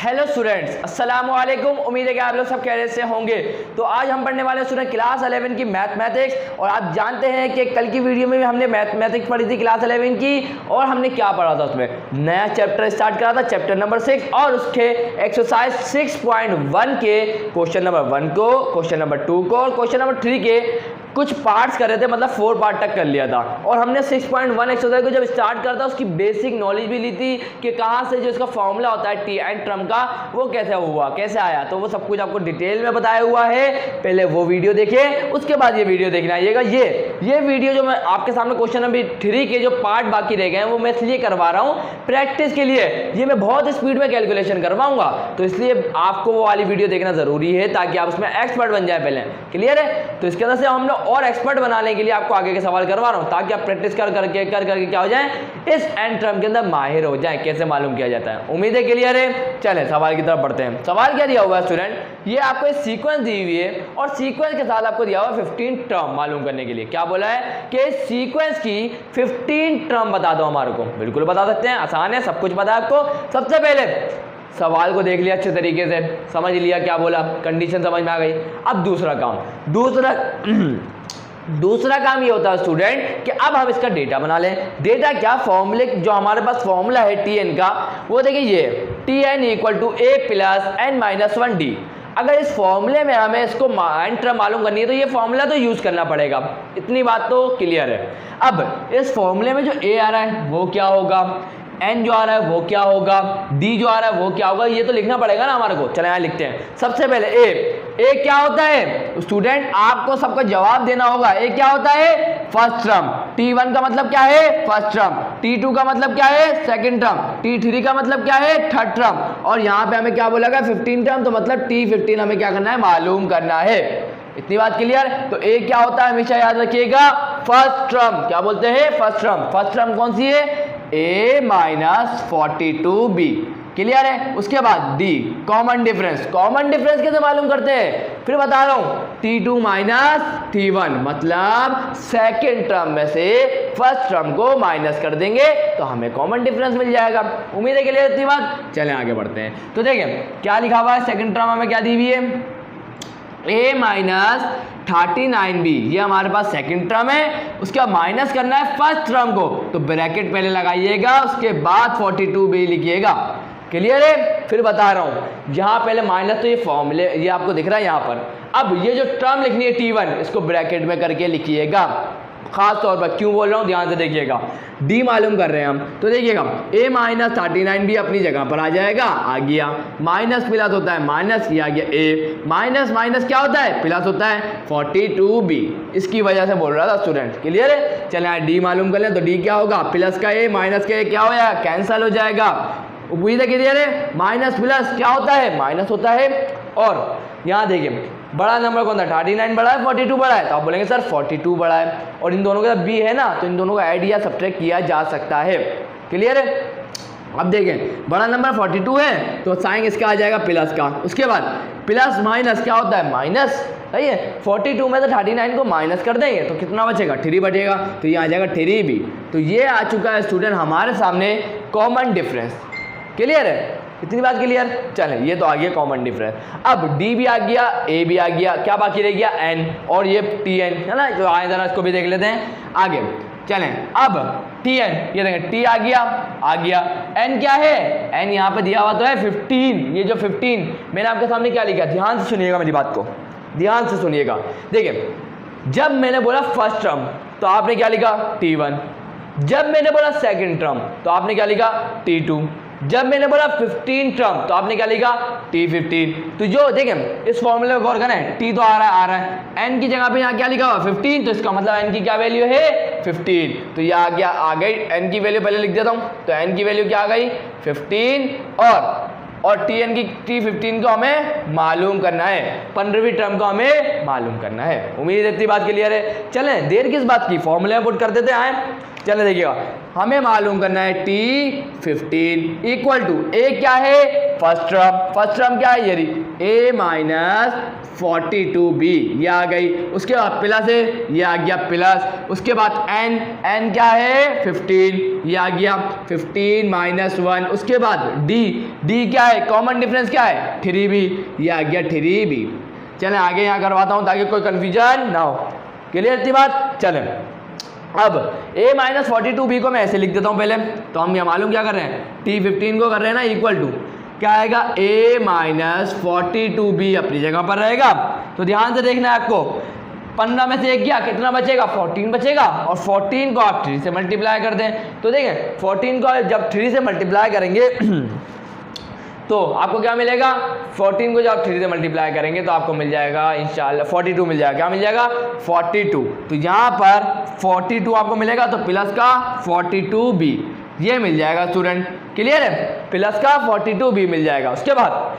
Hello students, अस्सलाम वालेकुम। उम्मीद है कि आप लोग सब खैरियत से होंगे। तो आज हम पढ़ने वाले स्टूडेंट क्लास 11 की मैथमेटिक्स। और आप जानते हैं कि कल की वीडियो में भी हमने मैथमेटिक्स पढ़ी थी क्लास 11 की, और हमने क्या पढ़ा था, उसमें नया चैप्टर स्टार्ट करा था, चैप्टर नंबर 6, और उसके एक्सरसाइज 6.1 के क्वेश्चन नंबर 1 को, क्वेश्चन नंबर 2 को और क्वेश्चन नंबर 3 के कुछ पार्ट्स कर रहे थे, मतलब 4 पार्ट तक कर लिया था। और हमने 6.1 एक्सरसाइज को जब स्टार्ट करता उसकी बेसिक नॉलेज भी ली थी कि कहाँ से जो इसका फॉर्मूला होता है टी एंड ट्रम का, वो कैसे हुआ, कैसे आया, तो वो सब कुछ आपको डिटेल में बताया हुआ है। पहले वो वीडियो देखिए, उसके बाद ये वीडियो देखना आइएगा। ये वीडियो जो मैं आपके सामने क्वेश्चन नंबर 3 के जो पार्ट बाकी रह गए हैं वो मैं इसलिए करवा रहा हूँ प्रैक्टिस के लिए। ये मैं बहुत स्पीड में कैलकुलेशन करवाऊंगा, तो इसलिए आपको वो वाली वीडियो देखना जरूरी है ताकि आप उसमें एक्सपर्ट बन जाए पहले। क्लियर है? तो इसके अंदर से हम लोग और एक्सपर्ट बनाने के लिए आपको आगे के सवाल करवा रहा हूं ताकि आप प्रैक्टिस कर करके क्या हो जाए, इस एंड टर्म के अंदर माहिर हो जाए, कैसे मालूम किया जाता है। उम्मीद है क्लियर है। चलें सवाल की तरफ बढ़ते हैं। सवाल क्या दिया हुआ है स्टूडेंट, ये आपको एक सीक्वेंस दी हुई है और सीक्वेंस के साथ आपको दिया हुआ 15 टर्म मालूम करने के लिए। क्या बोला है कि सीक्वेंस की 15 टर्म बता दो हमारे को। बिल्कुल बता सकते हैं, आसान है, सब कुछ पता है आपको। सबसे पहले सवाल को देख लिया अच्छे तरीके से, समझ लिया क्या बोला, कंडीशन समझ में आ गई। अब दूसरा काम ये होता है स्टूडेंट कि अब हम इसका डेटा बना लें। डेटा क्या, फॉर्मूले, जो हमारे पास फॉर्मूला है टी एन का, वो देखिए ये T N equal to A plus N minus 1 D. अगर इस फॉर्मूले में हमें इसको एंड टर्म मालूम करनी है तो ये फॉर्मूला तो यूज करना पड़ेगा, इतनी बात तो क्लियर है। अब इस फॉर्मूले में जो ए आ रहा है वो क्या होगा, एन जो आ रहा है वो क्या होगा, डी जो आ रहा है वो क्या होगा, ये तो लिखना पड़ेगा ना हमारे को। चले यहाँ लिखते हैं। सबसे पहले ए क्या होता है स्टूडेंट, आपको सबका जवाब देना होगा। ए क्या होता है, फर्स्ट टर्म। T1 का मतलब क्या है, फर्स्ट टर्म। T2 का मतलब क्या है, सेकंड टर्म। T3 का मतलब क्या है, थर्ड टर्म। और यहाँ पे हमें क्या बोला गया, 15 टर्म, तो मतलब T15 हमें क्या करना है, मालूम करना है। इतनी बात क्लियर। तो ए क्या होता है, हमेशा याद रखिएगा, फर्स्ट टर्म। क्या बोलते हैं, फर्स्ट टर्म। फर्स्ट टर्म कौन सी है, a माइनस 42b। क्लियर है? उसके बाद D, common difference. Common difference कैसे मालूम करते हैं, फिर बता रहा हूं, T2 माइनस T1, मतलब सेकेंड टर्म में से फर्स्ट टर्म को माइनस कर देंगे तो हमें कॉमन डिफरेंस मिल जाएगा। उम्मीद है क्लियर इतनी बात। चलें आगे बढ़ते हैं। तो देखें क्या लिखा हुआ है, सेकेंड टर्म हमें क्या दी हुई है, a माइनस 39b, ये हमारे पास सेकंड टर्म है। उसके बाद माइनस करना है फर्स्ट टर्म को, तो ब्रैकेट पहले लगाइएगा, उसके बाद 42b लिखिएगा। क्लियर है? फिर बता रहा हूं, यहां पहले माइनस, तो ये फॉर्मूले ये आपको दिख रहा है यहां पर। अब ये जो टर्म लिखनी है T1, इसको ब्रैकेट में करके लिखिएगा। खास तौर पर क्यों बोल रहा हूं, ध्यान से देखिएगा। डी मालूम कर रहे हैं हम, तो देखिएगा a माइनस 39 भी अपनी जगह पर आ जाएगा, आ गया। माइनस प्लस होता है माइनस, ये आ गया a। माइनस माइनस क्या होता है, प्लस होता है, 42b। इसकी वजह से बोल रहा था स्टूडेंट। क्लियर है? चले डी मालूम कर लें। तो डी क्या होगा, प्लस का a माइनस का a क्या हो जाएगा, कैंसिल हो जाएगा। उम्मीद है क्लियर है। माइनस प्लस क्या होता है, माइनस होता है। और यहाँ देखिए बड़ा नंबर कौन था, 39 बड़ा है, 42 बड़ा है, तो आप बोलेंगे सर 42 बड़ा है, और इन दोनों का b है ना, तो इन दोनों का ऐड या सब्ट्रैक्ट किया जा सकता है। क्लियर है? अब देखें बड़ा नंबर 42 है तो साइन इसका आ जाएगा प्लस का। उसके बाद प्लस माइनस क्या होता है, माइनस। सही है? 42 में से 39 को माइनस कर देंगे तो कितना बचेगा, 3 बचेगा, तो ये आ जाएगा 3b। तो ये आ चुका है स्टूडेंट हमारे सामने कॉमन डिफरेंस। क्लियर है? इतनी बात क्लियर। चलें ये तो आ गया कॉमन डिफरेंस। अब डी भी आ गया, ए भी आ गया, क्या बाकी रह गया, एन, और ये टी एन है ना, जो आए जरा इसको भी देख लेते हैं आगे। चलें अब टी एन, ये देखें टी आ गया। एन क्या है, एन यहाँ पे दिया हुआ तो है 15। ये जो 15 मैंने आपके सामने क्या लिखा, ध्यान से सुनिएगा मेरी बात को, ध्यान से सुनिएगा। देखिए जब मैंने बोला फर्स्ट टर्म तो आपने क्या लिखा, T1। जब मैंने बोला सेकेंड टर्म तो आपने क्या लिखा, T2। जब मैंने बोला 15 टर्म तो आपने क्या लिखा, T15। तो जो देखें इस फॉर्मूले में गौर करें, T तो आ रहा है, N की जगह पे यहाँ क्या लिखा हुआ 15, तो इसका मतलब N की क्या वैल्यू है, 15। तो ये आ गई N की वैल्यू, पहले लिख देता हूँ। तो N की वैल्यू क्या आ गई, 15। और Tn की T15 को हमें मालूम करना है, 15वीं टर्म को हमें मालूम करना है। उम्मीद इतनी बात क्लियर है। चलें देर किस बात की, फॉर्मूले में पुट कर देते हैं। चलो देखिएगा, हमें मालूम करना है T15 इक्वल टू ए क्या है, फर्स्ट टर्म क्या है, ये a माइनस 42b, ये आ गई। उसके बाद प्लस है, ये आ गया प्लस। उसके बाद n क्या है 15, ये आ गया 15 माइनस 1। उसके बाद d क्या है, कॉमन डिफरेंस क्या है 3b, ये आ गया 3b। चलें आगे यहाँ करवाता हूँ ताकि कोई कंफ्यूजन ना हो। क्लियर थी बात? चलें अब a माइनस 42b को मैं ऐसे लिख देता हूँ पहले। तो हम ये मालूम क्या कर रहे हैं, T15 को कर रहे हैं ना, इक्वल टू क्या आएगा, a माइनस 42b अपनी जगह पर रहेगा। तो ध्यान से देखना है आपको, 15 में से एक गया, कितना बचेगा, 14 बचेगा। और 14 को आप 3 से मल्टीप्लाई कर दें तो देखें 14 को जब 3 से मल्टीप्लाई करेंगे तो आपको क्या मिलेगा, 14 को जब आप 3 से मल्टीप्लाई करेंगे तो आपको मिल जाएगा इंशाल्लाह 42 मिल जाएगा। क्या मिल जाएगा, 42। तो यहाँ पर 42 आपको मिलेगा, तो प्लस का 42b ये मिल जाएगा स्टूडेंट। क्लियर है, प्लस का 42b मिल जाएगा। उसके बाद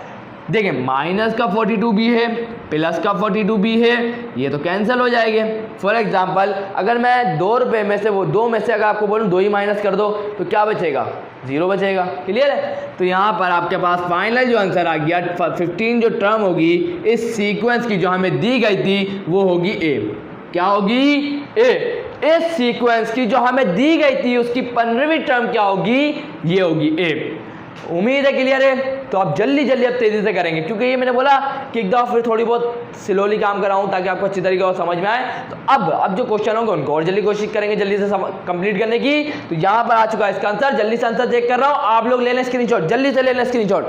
देखिए माइनस का 42b है, प्लस का 42b है, ये तो कैंसिल हो जाएंगे। फॉर एग्जांपल अगर मैं 2 रुपये में से वो 2 में से अगर आपको बोलूँ 2 ही माइनस कर दो तो क्या बचेगा, 0 बचेगा। क्लियर है, तो यहाँ पर आपके पास फाइनल जो आंसर आ गया 15 जो टर्म होगी इस सीक्वेंस की जो हमें दी गई थी वो होगी ए। क्या होगी, ए। इस सीक्वेंस की जो हमें दी गई थी उसकी 15वीं टर्म क्या होगी, ये होगी ए। उम्मीद है क्लियर है। तो आप जल्दी जल्दी अब तेजी से करेंगे, क्योंकि ये मैंने बोला कि एक दफ़ा फिर थोड़ी बहुत स्लोली काम कराऊं ताकि आपको अच्छी तरीके से समझ में आए। तो अब जो क्वेश्चन होंगे उनको और जल्दी कोशिश करेंगे जल्दी से कंप्लीट करने की। तो यहाँ पर आ चुका है इसका आंसर, जल्दी से आंसर चेक कर रहा हूँ, आप लोग ले लें स्क्रीनशॉट, जल्दी से ले लें स्क्रीनशॉट।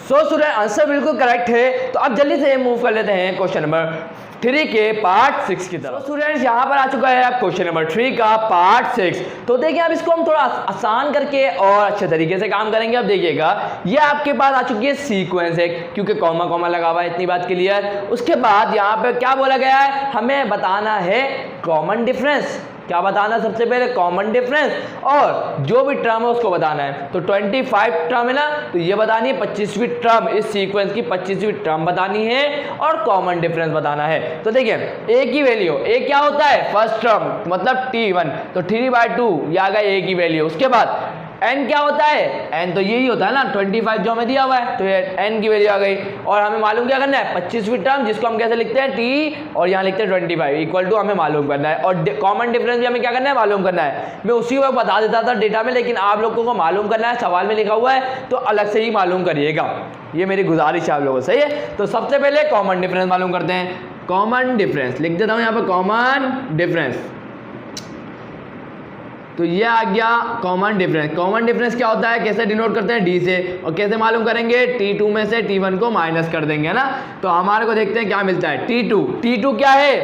सो स्टूडेंट आंसर बिल्कुल करेक्ट है। तो अब जल्दी से मूव कर लेते हैं क्वेश्चन नंबर 3 के पार्ट 6 की तरफ। स्टूडेंट्स यहाँ पर आ चुका है आप क्वेश्चन नंबर 3 का पार्ट 6। तो देखिए अब इसको हम थोड़ा आसान करके और अच्छे तरीके से काम करेंगे। अब देखिएगा ये आपके पास आ चुकी है सीक्वेंस है, क्योंकि कॉमा कॉमा लगा हुआ है, इतनी बात क्लियर। उसके बाद यहाँ पे क्या बोला गया है, हमें बताना है कॉमन डिफरेंस। क्या बताना है, सबसे पहले कॉमन डिफरेंस, और जो भी टर्म है उसको बताना है। तो 25 टर्म है ना, तो ये बतानी है 25वीं टर्म, इस सीक्वेंस की 25वीं टर्म बतानी है और कॉमन डिफरेंस बताना है। तो देखिए ए की वैल्यू, ए क्या होता है, फर्स्ट टर्म मतलब T1, तो 3/2 ये आ गया ए की वैल्यू। उसके बाद n क्या होता है, n तो यही होता है ना 25 जो हमें दिया हुआ है, तो ये n की वैल्यू आ गई। और हमें मालूम क्या करना है, 25वीं टर्म जिसको हम कैसे लिखते हैं t, और यहाँ लिखते हैं 25 इक्वल टू हमें मालूम करना है। और कॉमन डिफरेंस भी हमें क्या करना है, मालूम करना है। मैं उसी वक्त बता देता था डेटा में, लेकिन आप लोगों को मालूम करना है, सवाल में लिखा हुआ है तो अलग से ही मालूम करिएगा, ये मेरी गुजारिश है आप लोगों से। सही है, तो सबसे पहले कॉमन डिफरेंस मालूम करते हैं। कॉमन डिफरेंस लिख देता हूँ यहाँ पर, कॉमन डिफरेंस। तो ये आ गया कॉमन डिफरेंस। कॉमन डिफरेंस क्या होता है, कैसे डिनोट करते हैं, डी से, और कैसे मालूम करेंगे, T2 में से T1 को माइनस कर देंगे ना। तो हमारे को देखते हैं क्या मिलता है, T2 क्या है,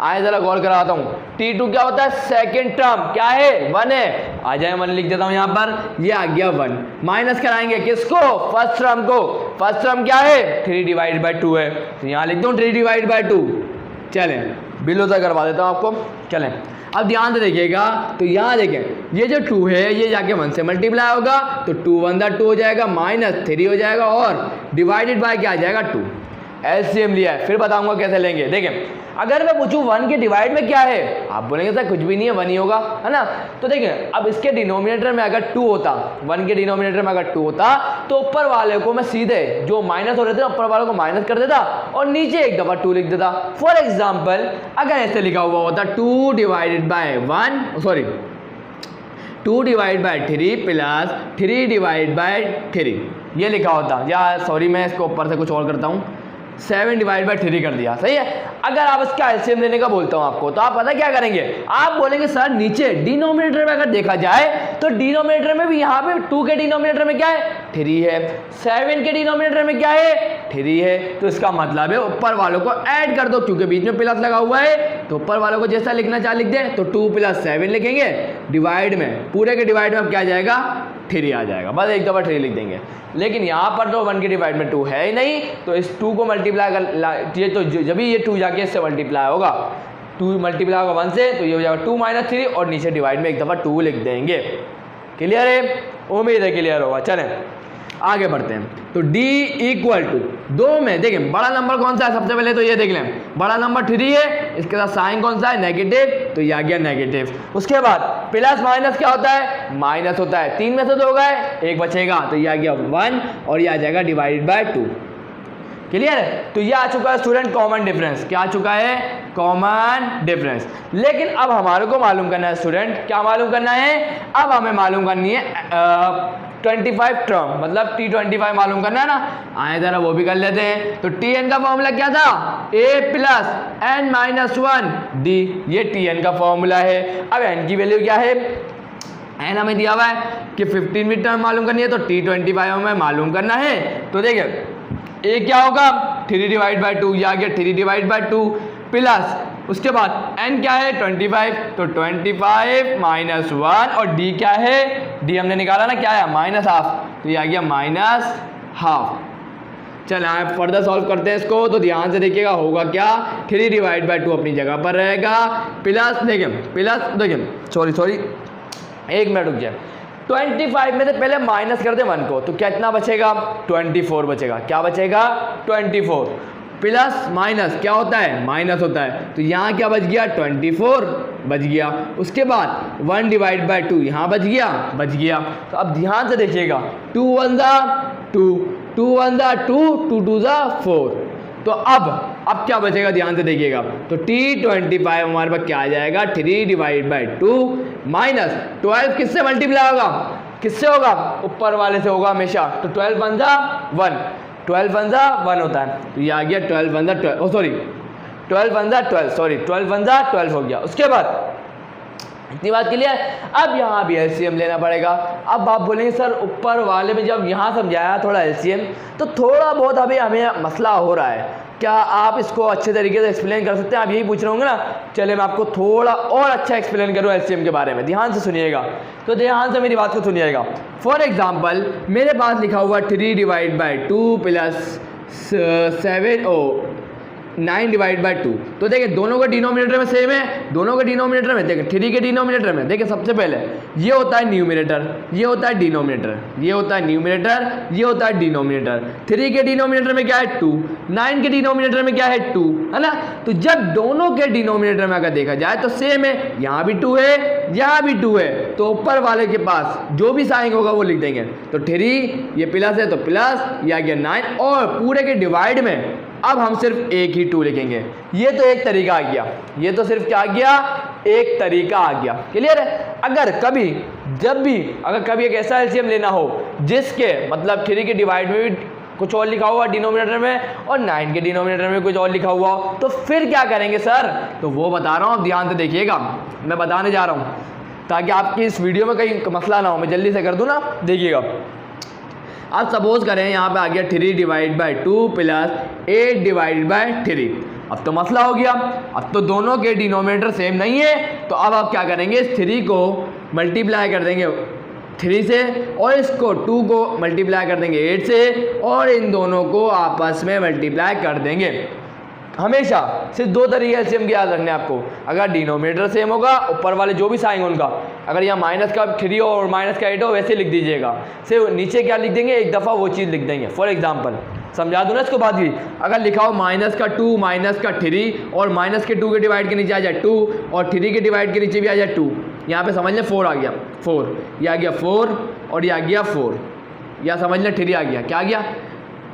आए जरा गौर कराता हूँ। T2 क्या होता है, सेकंड टर्म क्या है, 1 है, आ जाए 1 लिख देता हूँ यहाँ पर, ये आ गया 1। माइनस कराएंगे किसको, फर्स्ट टर्म को। फर्स्ट टर्म क्या है, 3/2 है, तो यहाँ लिख दूँ 3/2। चलें बिलो तक करवा देता हूँ आपको। चलें अब ध्यान से देखिएगा, तो यहाँ देखें ये जो 2 है ये जाके 1 से मल्टीप्लाई होगा, तो 2 1 2 हो जाएगा, -3 हो जाएगा, और डिवाइडेड बाय क्या आ जाएगा, 2। एलसीएम लिया है, फिर बताऊंगा कैसे लेंगे। देखें अगर मैं पूछूं 1 के डिवाइड में क्या है, आप बोलेंगे सर कुछ भी नहीं है, 1 ही होगा, है ना। तो देखें अब इसके डिनोमिनेटर में अगर 2 होता, 1 के डिनोमिनेटर में अगर 2 होता, तो ऊपर वाले को मैं सीधे जो माइनस हो रहे थे ऊपर वाले को माइनस कर देता और नीचे एक दफ़ा 2 लिख देता। फॉर एग्जाम्पल अगर ऐसे लिखा हुआ होता 2 divided by 2 divide by 3 plus 3 divide by 3, ये लिखा होता, या सॉरी मैं इसको ऊपर से कुछ और करता हूँ, 7 डिवाइड बाई 3 कर दिया। सही है। अगर आप इसका एलसीएम लेने का बोलता हूं आपको, तो आप पता क्या करेंगे, आप बोलेंगे सर नीचे डिनोमिनेटर में अगर देखा जाए तो डिनोमिनेटर में भी यहाँ पे 2 के डिनोमिनेटर में क्या है, 3 है, 7 के डिनोमिनेटर में क्या है, 3 है। तो इसका मतलब है ऊपर वालों को ऐड कर दो, क्योंकि बीच में प्लस लगा हुआ है, तो ऊपर वालों को जैसा लिखना चाहे लिख दें, तो 2 + 7 लिखेंगे, डिवाइड में पूरे के डिवाइड में अब क्या आ जाएगा, 3 आ जाएगा, बस एक दफ़ा 3 लिख देंगे। लेकिन यहाँ पर तो 1 के डिवाइड में 2 है ही नहीं, तो इस 2 को मल्टीप्लाई कर, ये तो जब भी ये 2 जाके इससे मल्टीप्लाई होगा, 2 मल्टीप्लाई होगा 1 से, तो ये हो जाएगा 2 - 3, और नीचे डिवाइड में एक दफ़ा 2 लिख देंगे। क्लियर है, उम्मीद है क्लियर होगा। चलें आगे बढ़ते हैं। तो d इक्वल टू 2 में देखिए बड़ा नंबर कौन सा है, सबसे पहले तो ये देख लें, बड़ा नंबर 3 है, इसके साथ साइन कौन सा है, नेगेटिव, तो ये आ गया नेगेटिव। उसके बाद प्लस माइनस क्या होता है, माइनस होता है, 3 में से 2 गए, 1 बचेगा, तो ये आ गया 1 और ये आ जाएगा डिवाइडेड बाय 2। क्लियर है? तो ये आ चुका है स्टूडेंट कॉमन डिफरेंस। क्या आ चुका है, कॉमन डिफरेंस। लेकिन अब हमारे को मालूम करना है स्टूडेंट, क्या मालूम करना है, अब हमें मालूम करनी है 25 टर्म, मतलब T25 मालूम करना है ना। आए जरा वो भी कर लेते हैं। तो Tn का फॉर्मूला क्या था, a plus n minus 1 d, ये Tn का फॉर्मूला है। अब n की वैल्यू क्या है, n हमें दिया हुआ है कि 15वीं टर्म मालूम करनी है, तो T25 हमें मालूम करना है। तो देखिए a क्या होगा, 3 डिवाइड बाई 2, ये आ गया 3 डिवाइड बाई 2 प्लस उसके बाद n क्या है 25, तो 25 माइनस 1 और d क्या है, d हमने निकाला ना, क्या है माइनस हाफ, तो ये आ गया माइनस हाफ। चल यहाँ फर्दर सॉल्व करते हैं इसको। तो ध्यान से देखिएगा होगा क्या, 3 डिवाइड बाई 2 अपनी जगह पर रहेगा, प्लस देखिए सॉरी 1 मिनट रुक जाए। 25 में से पहले माइनस कर दे 1 को, तो कितना बचेगा, 24 बचेगा। क्या बचेगा, 24 प्लस माइनस क्या होता है, माइनस होता है, तो यहाँ क्या बच गया, 24 बच गया। उसके बाद 1 डिवाइड बाई 2 यहाँ बच गया। तो अब ध्यान से देखिएगा, 2 1 ज़ा 2, 2 1 ज़ा 2, 2 2 ज़ा 4। तो अब क्या बचेगा, ध्यान से देखिएगा। तो T25 हमारे पास क्या आ जाएगा, 3 डिवाइड बाई 2 माइनस 12 किससे मल्टीप्लाई होगा, किससे होगा, ऊपर वाले से होगा हमेशा। तो 12 1 ज़ा 1, 12 1 ज़ा 1 होता है, तो ये आ गया 12 1 ज़ा 12, सॉरी 12 1 ज़ा 12, सॉरी 12 1 ज़ा 12 हो गया। उसके बाद इतनी बात क्लियर। अब यहाँ भी एलसीएम लेना पड़ेगा। अब आप बोलेंगे सर ऊपर वाले में जब यहाँ समझाया थोड़ा एलसीएम, तो थोड़ा बहुत अभी हमें मसला हो रहा है, क्या आप इसको अच्छे तरीके से एक्सप्लेन कर सकते हैं, आप यही पूछ रहे होंगे ना। चलिए मैं आपको थोड़ा और अच्छा एक्सप्लेन करूँ एलसीएम के बारे में, ध्यान से सुनिएगा। तो ध्यान से मेरी बात को सुनिएगा। फॉर एग्जाम्पल मेरे पास लिखा हुआ 3 divide by 2 plus 9 divide by 2। तो देखिए दोनों के डिनोमिनेटर में सेम है, दोनों के डिनोमिनेटर में देखिए 3 के डिनोमिनेटर में देखिए सबसे पहले ये होता है न्यूमिनेटर, ये होता है डिनोमिनेटर, ये होता है न्यूमिनेटर, ये होता है डिनोमिनेटर। 3 के डिनोमिनेटर में क्या है 2, 9 के डिनोमिनेटर में क्या है 2, है ना। तो जब दोनों के डिनोमिनेटर में अगर देखा जाए तो सेम है, यहाँ भी 2 है, यहाँ भी 2 है, तो ऊपर वाले के पास जो भी साइन होगा वो लिख देंगे। तो 3 ये प्लस है तो प्लस, ये आ गया 9, और पूरे के डिवाइड में अब हम सिर्फ एक ही 2 लिखेंगे। ये तो एक तरीका आ गया, ये तो सिर्फ क्या आ गया, एक तरीका आ गया। क्लियर है। अगर कभी एक ऐसा एलसीएम लेना हो जिसके मतलब 3 के डिवाइड में भी कुछ और लिखा हुआ डिनोमिनेटर में और 9 के डिनोमिनेटर में कुछ और लिखा हुआ, तो फिर क्या करेंगे सर, तो वो बता रहा हूँ, ध्यान से देखिएगा, मैं बताने जा रहा हूँ ताकि आपकी इस वीडियो में कहीं मसला ना हो। मैं जल्दी से कर दूँ ना, देखिएगा। अब सपोज करें यहाँ पे आ गया 3 divide by 2 plus 8 divide by 3। अब तो मसला हो गया, अब तो दोनों के डिनोमिनेटर सेम नहीं है, तो अब आप क्या करेंगे, इस 3 को मल्टीप्लाई कर देंगे 3 से और इसको 2 को मल्टीप्लाई कर देंगे 8 से और इन दोनों को आपस में मल्टीप्लाई कर देंगे। हमेशा सिर्फ 2 तरीके एलसीएम के याद रखने आपको। अगर डिनोमिनेटर सेम होगा, ऊपर वाले जो भी साइन उनका, अगर यहाँ माइनस का 3 हो और माइनस का 8 हो, वैसे लिख दीजिएगा। सिर्फ नीचे क्या लिख देंगे, एक दफ़ा वो चीज़ लिख देंगे। फॉर एग्जांपल समझा दूँ ना इसको बाद भी, अगर लिखा हो माइनस का 2 माइनस का 3 और माइनस के 2 के डिवाइड के नीचे आ जाए 2 और 3 के डिवाइड के नीचे भी आ जाए 2, यहाँ पे समझ लें 4 आ गया, 4 ये आ गया 4 और ये आ गया 4, या समझ लें 3 आ गया, क्या आ गया,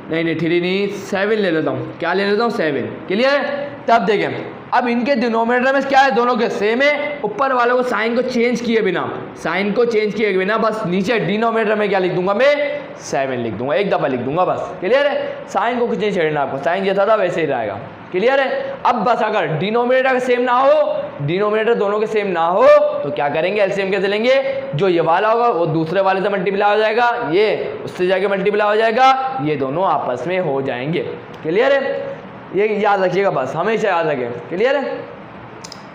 नहीं 3 नहीं 7 ले लेता हूँ, क्या ले लेता हूँ 7। क्लियर। तब देखें अब इनके डिनोमिनेटर में क्या है, दोनों के सेम है, ऊपर वालों को साइन को चेंज किए बिना बस नीचे डिनोमिनेटर में क्या लिख दूंगा मैं, 7 लिख दूंगा, एक दफ़ा लिख दूंगा बस। क्लियर है। साइन को कुछ नहीं छेड़ना आपको, साइन जैसा था वैसे ही रहेगा। क्लियर है। अब बस अगर डिनोमिनेटर सेम ना हो, डिनोमिनेटर दोनों के सेम ना हो, तो क्या करेंगे, एलसीएम कैसे लेंगे, जो ये वाला होगा वो दूसरे वाले से मल्टीप्लाई हो जाएगा, ये उससे जाके मल्टीप्लाई हो जाएगा, ये दोनों आपस में हो जाएंगे। क्लियर है। ये याद रखिएगा बस, हमेशा याद रखें। क्लियर है।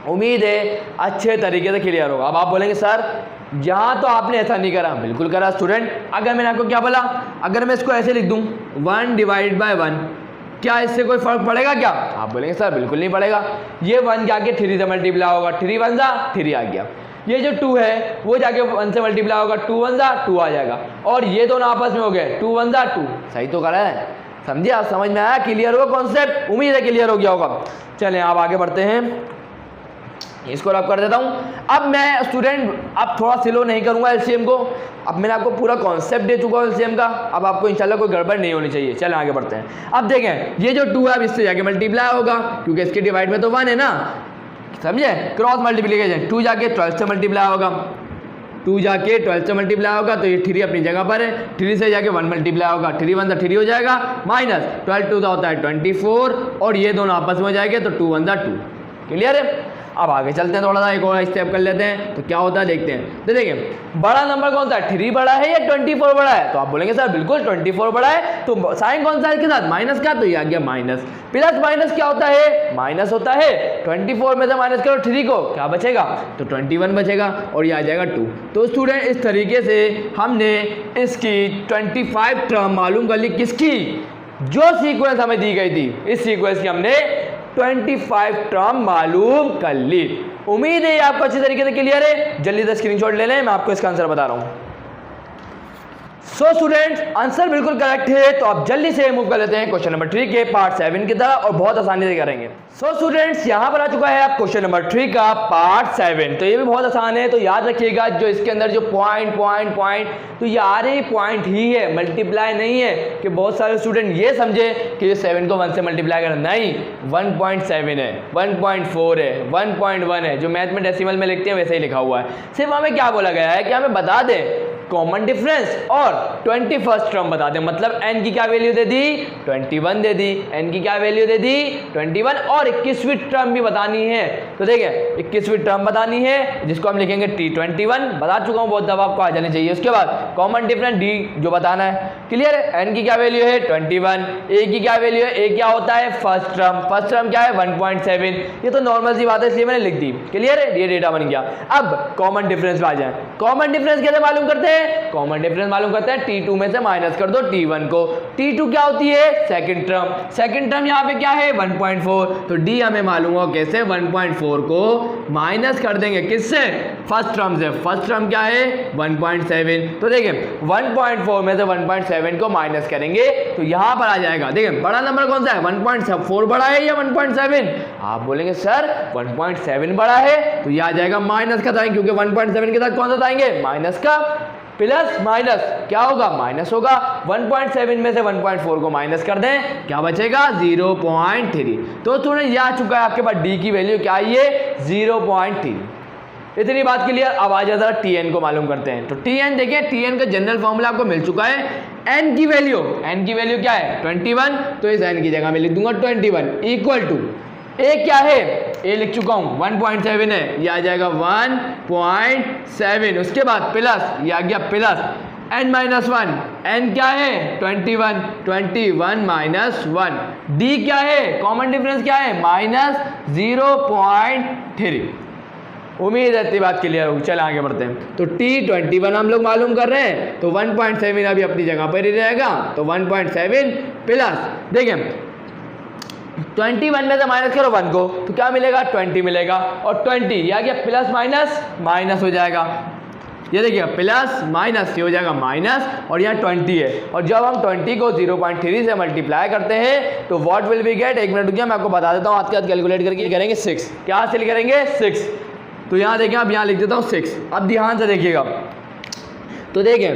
उम्मीद है अच्छे तरीके से क्लियर होगा। अब आप बोलेंगे सर यहाँ तो आपने ऐसा नहीं करा, बिल्कुल करा स्टूडेंट। अगर मैंने आपको क्या बोला, अगर मैं इसको ऐसे लिख दूँ 1 डिवाइड बाय 1, क्या इससे कोई फर्क पड़ेगा क्या, आप बोलेंगे सर बिल्कुल नहीं पड़ेगा। ये 1 क्या के 3 से मल्टीप्लाई होगा, 3 1 जा 3 आ गया। ये जो 2 है वो जाके 1 से मल्टीप्लाई होगा, 2 1 जा 2 आ जाएगा, और ये दोनों आपस में हो गए 2 1 जा 2। सही तो करा है, समझिए आप, समझ में आया, क्लियर होगा कॉन्सेप्ट, उम्मीद है क्लियर हो गया होगा। चलें आप आगे बढ़ते हैं, इसको रब कर देता हूं। अब मैं स्टूडेंट अब थोड़ा स्लो नहीं करूंगा एलसीएम को, अब मैंने आपको पूरा कॉन्सेप्ट दे चुका हूं एलसीएम का, अब आपको इंशाल्लाह कोई गड़बड़ नहीं होनी चाहिए। चलें आगे बढ़ते हैं। अब देखें ये जो 2 है अब इससे जाके मल्टीप्लाई होगा, क्योंकि इसके डिवाइड में तो 1 है ना, समझे, क्रॉस मल्टीप्लीकेशन। 2 जाके 12 से मल्टीप्लाई होगा, 2 जाके 12 से मल्टीप्लाई होगा, तो ये 3 अपनी जगह पर है, 3 से जाके 1 मल्टीप्लाई होगा, 3 1 3 हो जाएगा, माइनस 12 2 होता है 24, और ये दोनों आपस में हो जाएंगे तो 2 1 2। क्लियर है। अब आगे चलते हैं, थोड़ा सा एक और स्टेप कर लेते हैं, तो क्या होता है देखते हैं। तो देखिए बड़ा नंबर कौन सा है, 3 बड़ा है या 24 बड़ा है, तो आप बोलेंगे सर बिल्कुल 24 बड़ा है, तो साइन कौन सा है इसके साथ, माइनस का, तो ये आ गया माइनस। प्लस माइनस क्या होता है, माइनस होता है, 24 में से माइनस करो 3 को, क्या बचेगा, तो 21 बचेगा, और ये आ जाएगा 2। तो स्टूडेंट इस तरीके से हमने इसकी 25 टर्म मालूम कर ली, किसकी, जो सीक्वेंस हमें दी गई थी, इस सीक्वेंस की हमने 25 टर्म मालूम कर ली। उम्मीद है आपको अच्छी तरीके से क्लियर है। जल्दी से स्क्रीनशॉट ले लें, मैं आपको इसका आंसर बता रहा हूं। सो स्टूडेंट्स आंसर बिल्कुल करेक्ट है, तो आप जल्दी से मूव कर लेते हैं क्वेश्चन नंबर 3 के पार्ट 7 की तरह, और बहुत आसानी से करेंगे। सो स्टूडेंट्स यहाँ पर आ चुका है आप क्वेश्चन नंबर 3 का पार्ट 7, तो ये भी बहुत आसान है। तो याद रखिएगा जो इसके अंदर जो पॉइंट, तो यार ये पॉइंट ही है, मल्टीप्लाई नहीं है, कि बहुत सारे स्टूडेंट ये समझे कि ये 7 को 1 से मल्टीप्लाई करना, नहीं, 1.7 है, 1.4 है, 1.1 है, जो मैथ में डेसिमल में लिखते हैं वैसे ही लिखा हुआ है। सिर्फ हमें क्या बोला गया है कि हमें बता दें कॉमन डिफरेंस और 21st टर्म बता दें, मतलब n की क्या वैल्यू दे दी, 21 दे दी, n की क्या वैल्यू दे दी 21, और 21वीं टर्म भी बतानी है। तो देखिए 21वीं टर्म बतानी है, जिसको हम लिखेंगे T21, बता चुका हूँ बहुत दफा, आपको आ जानी चाहिए। उसके बाद कॉमन डिफरेंस D जो बताना है, क्लियर है। n की क्या वैल्यू है 21, a की क्या वैल्यू है, a क्या होता है फर्स्ट टर्म क्या है 1.7, ये तो नॉर्मल सी बात है इसलिए मैंने लिख दी, क्लियर है, ये डेटा बन गया। अब कॉमन डिफरेंस पे आ जाए, कॉमन डिफरेंस कैसे मालूम करते हैं, कॉमन डिफरेंस मालूम करते हैं T2 में से माइनस कर दो T1 को, T2 क्या होती है सेकंड टर्म यहाँ पे क्या है 1.4, तो D हमें मालूम हो कैसे 1.4 को माइनस कर देंगे किससे, फर्स्ट टर्म से, फर्स्ट टर्म क्या है 1.7, तो देखिए 1.4 में से 1.7 को माइनस करेंगे तो यहाँ पर आ जाएगा। देखिए बड़ा नंबर कौन सा है 1.4 बड़ा है या 1.7, आप बोलेंगे सर 1.7 बड़ा है, तो ये आ जाएगा माइनस का साइन, क्योंकि 1.7 के साथ कौन सा आएंगे माइनस का, प्लस माइनस क्या होगा माइनस होगा, 1.7 में से 1.4 को माइनस कर दें क्या बचेगा 0.3। तो स्टूडेंट ये आ चुका है आपके पास D की वैल्यू क्या है ये 0.3। इतनी बात के लिए अब आ जाता है Tn को मालूम करते हैं। तो Tn देखिए, Tn का जनरल फॉर्मूला आपको मिल चुका है, n की वैल्यू क्या है 21, तो इस n की जगह में लिख दूंगा 21 इक्वल टू a क्या है, a लिख चुका हूं 1.7 है, ये आ जाएगा 1.7, उसके बाद प्लस ये आ गया प्लस n माइनस 1, n क्या है 21 माइनस 1, d क्या है कॉमन डिफरेंस क्या है माइनस 0.3। उम्मीद है इतनी बात क्लियर होगी। चल आगे बढ़ते हैं। तो T21 हम लोग मालूम कर रहे हैं, तो 1.7 अभी अपनी जगह पर ही रहेगा, तो 1.7 प्लस देखिए 21 में से माइनस करो 1 को तो क्या मिलेगा 20 मिलेगा, और 20 ये आ गया प्लस माइनस माइनस हो जाएगा, ये देखिए प्लस माइनस ये हो जाएगा माइनस, और यहाँ 20 है, और जब हम 20 को 0.3 से मल्टीप्लाई करते हैं तो व्हाट विल बी गेट, एक मिनट रुकिए मैं आपको बता देता हूँ, हाथ के हाथ कैलकुलेट करके करेंगे 6, क्या हासिल करेंगे 6। तो यहाँ देखिए अब यहाँ लिख देता हूँ 6, अब ध्यान से देखिएगा, तो देखें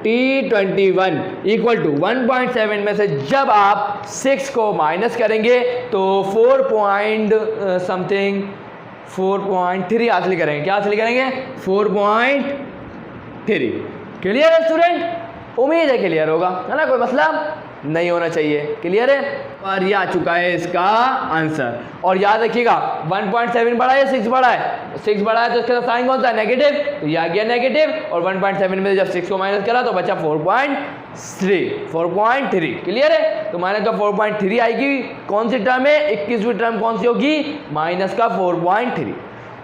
T21 इक्वल टू 1.7 में से जब आप 6 को माइनस करेंगे तो 4.3 हासिल करेंगे, क्या हासिल करेंगे 4.3। क्लियर है स्टूडेंट, उम्मीद है क्लियर होगा, है ना, कोई मसला नहीं होना चाहिए, क्लियर है। और ये आ चुका है इसका आंसर, और याद रखिएगा 1.7 बड़ा है 6 बड़ा है, 6 बड़ा है तो इसका साइन कौन सा है नेगेटिव, तो ये आ गया नेगेटिव, और 1.7 में जब 6 को माइनस करा तो बचा 4.3। क्लियर है, तो माइनस का 4.3 आएगी, कौन सी टर्म है 21वीं टर्म कौन सी होगी माइनस का 4.3।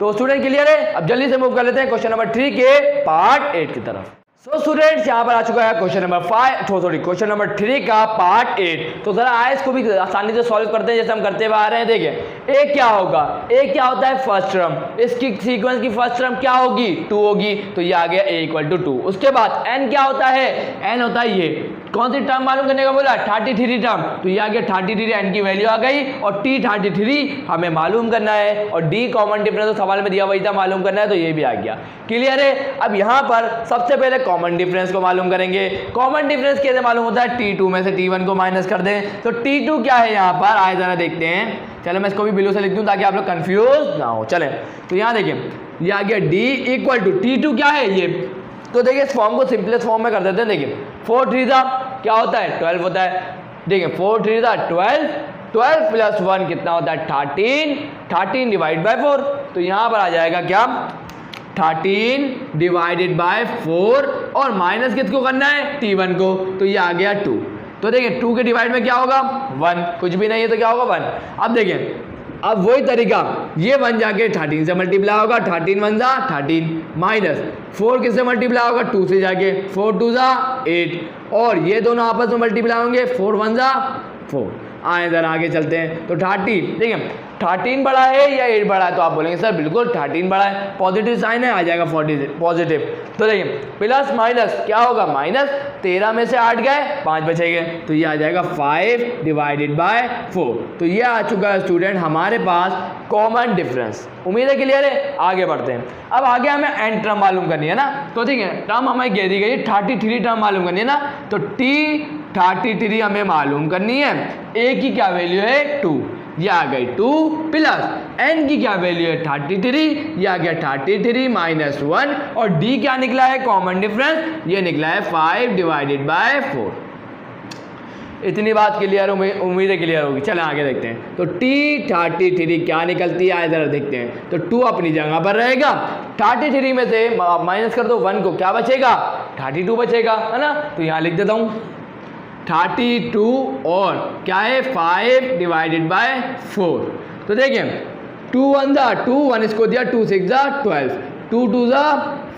तो स्टूडेंट क्लियर है। अब जल्दी से मूव कर लेते हैं क्वेश्चन नंबर 3 के पार्ट 8 की तरफ। सो स्टूडेंट्स यहाँ पर आ चुका है क्वेश्चन नंबर क्वेश्चन नंबर 3 का पार्ट 8। तो जरा आए इसको भी आसानी से सॉल्व करते हैं जैसे हम करते हुए आ रहे हैं। देखिए ए क्या होगा, ए क्या होता है फर्स्ट टर्म, इसकी सीक्वेंस की फर्स्ट टर्म क्या होगी 2 होगी, तो ये आ गया a = 2। उसके बाद n क्या होता है, n होता है ये कौन सी टर्म मालूम करने का बोला 33 टर्म, तो ये आ गया 33 n की वैल्यू आ गई और t 33 हमें मालूम करना है और d कॉमन डिफरेंस तो सवाल में दिया वही था मालूम करना है, तो ये भी आ गया। क्लियर है। अब यहाँ पर सबसे पहले कॉमन डिफरेंस को मालूम करेंगे। कॉमन डिफरेंस कैसे मालूम होता है, t2 में से t1 को माइनस कर दें, तो t2 क्या है यहाँ पर आए जरा देखते हैं। चलो मैं इसको भी बिलो से लिख दूँ ताकि आप लोग कंफ्यूज ना हो। चलें तो यहाँ देखिए ये आ गया d = t2 क्या है ये, तो देखिए इस फॉर्म को सिंपलेस्ट फॉर्म में कर देते हैं। देखिए 4 3 क्या होता है 12 होता है। देखिए 4 3 12 प्लस 1 कितना होता है 13 डिवाइड बाय 4, तो यहाँ पर आ जाएगा क्या 13 डिवाइडेड बाय 4 और माइनस किसको करना है t1 को, तो ये आ गया 2। तो देखिए 2 के डिवाइड में क्या होगा 1, कुछ भी नहीं है तो क्या होगा 1। अब देखिए अब वही तरीका ये 1 जाके 13 से मल्टीप्लाई होगा, 13 1 = 13 माइनस 4 किससे मल्टीप्लाई होगा 2 से जाके 4 2 = 8 और ये दोनों आपस में मल्टीप्लाई होंगे 4 1 = 4। आए इधर आगे चलते हैं तो 13 देखिए 13 बड़ा है या 8 बड़ा है, तो आप बोलेंगे सर बिल्कुल 13 बड़ा है, पॉजिटिव साइन है आ जाएगा 40 पॉजिटिव। तो देखिए प्लस माइनस क्या होगा माइनस 13 में से 8 गए 5 बचे गए, तो ये आ जाएगा 5 डिवाइडेड बाय 4। तो ये आ चुका है स्टूडेंट हमारे पास कॉमन डिफरेंस। उम्मीद है क्लियर है। आगे बढ़ते हैं। अब आगे हमें एन टर्म मालूम करनी है ना, तो ठीक है टर्म हमें दे दी गई 33 टर्म मालूम करनी है ना, तो t33 हमें मालूम करनी है। a की क्या वैल्यू है 2, ये आ गई 2 प्लस n की क्या वैल्यू है 33, ये आ गया 33 माइनस 1 और d क्या निकला है कॉमन डिफरेंस, ये निकला है 5 डिवाइडेड बाय 4। इतनी बात क्लियर उम्मीद है क्लियर होगी। चलें आगे देखते हैं। तो t33 क्या निकलती है इधर देखते हैं, तो 2 अपनी जगह पर रहेगा, 33 में से माइनस कर दो 1 को क्या बचेगा 32 बचेगा है ना, तो यहाँ लिख देता हूँ 32 और क्या है 5 डिवाइडेड बाय 4। तो देखिए 2 1 = 2, 1 इसको दिया 2 6 = 12, 2 2 =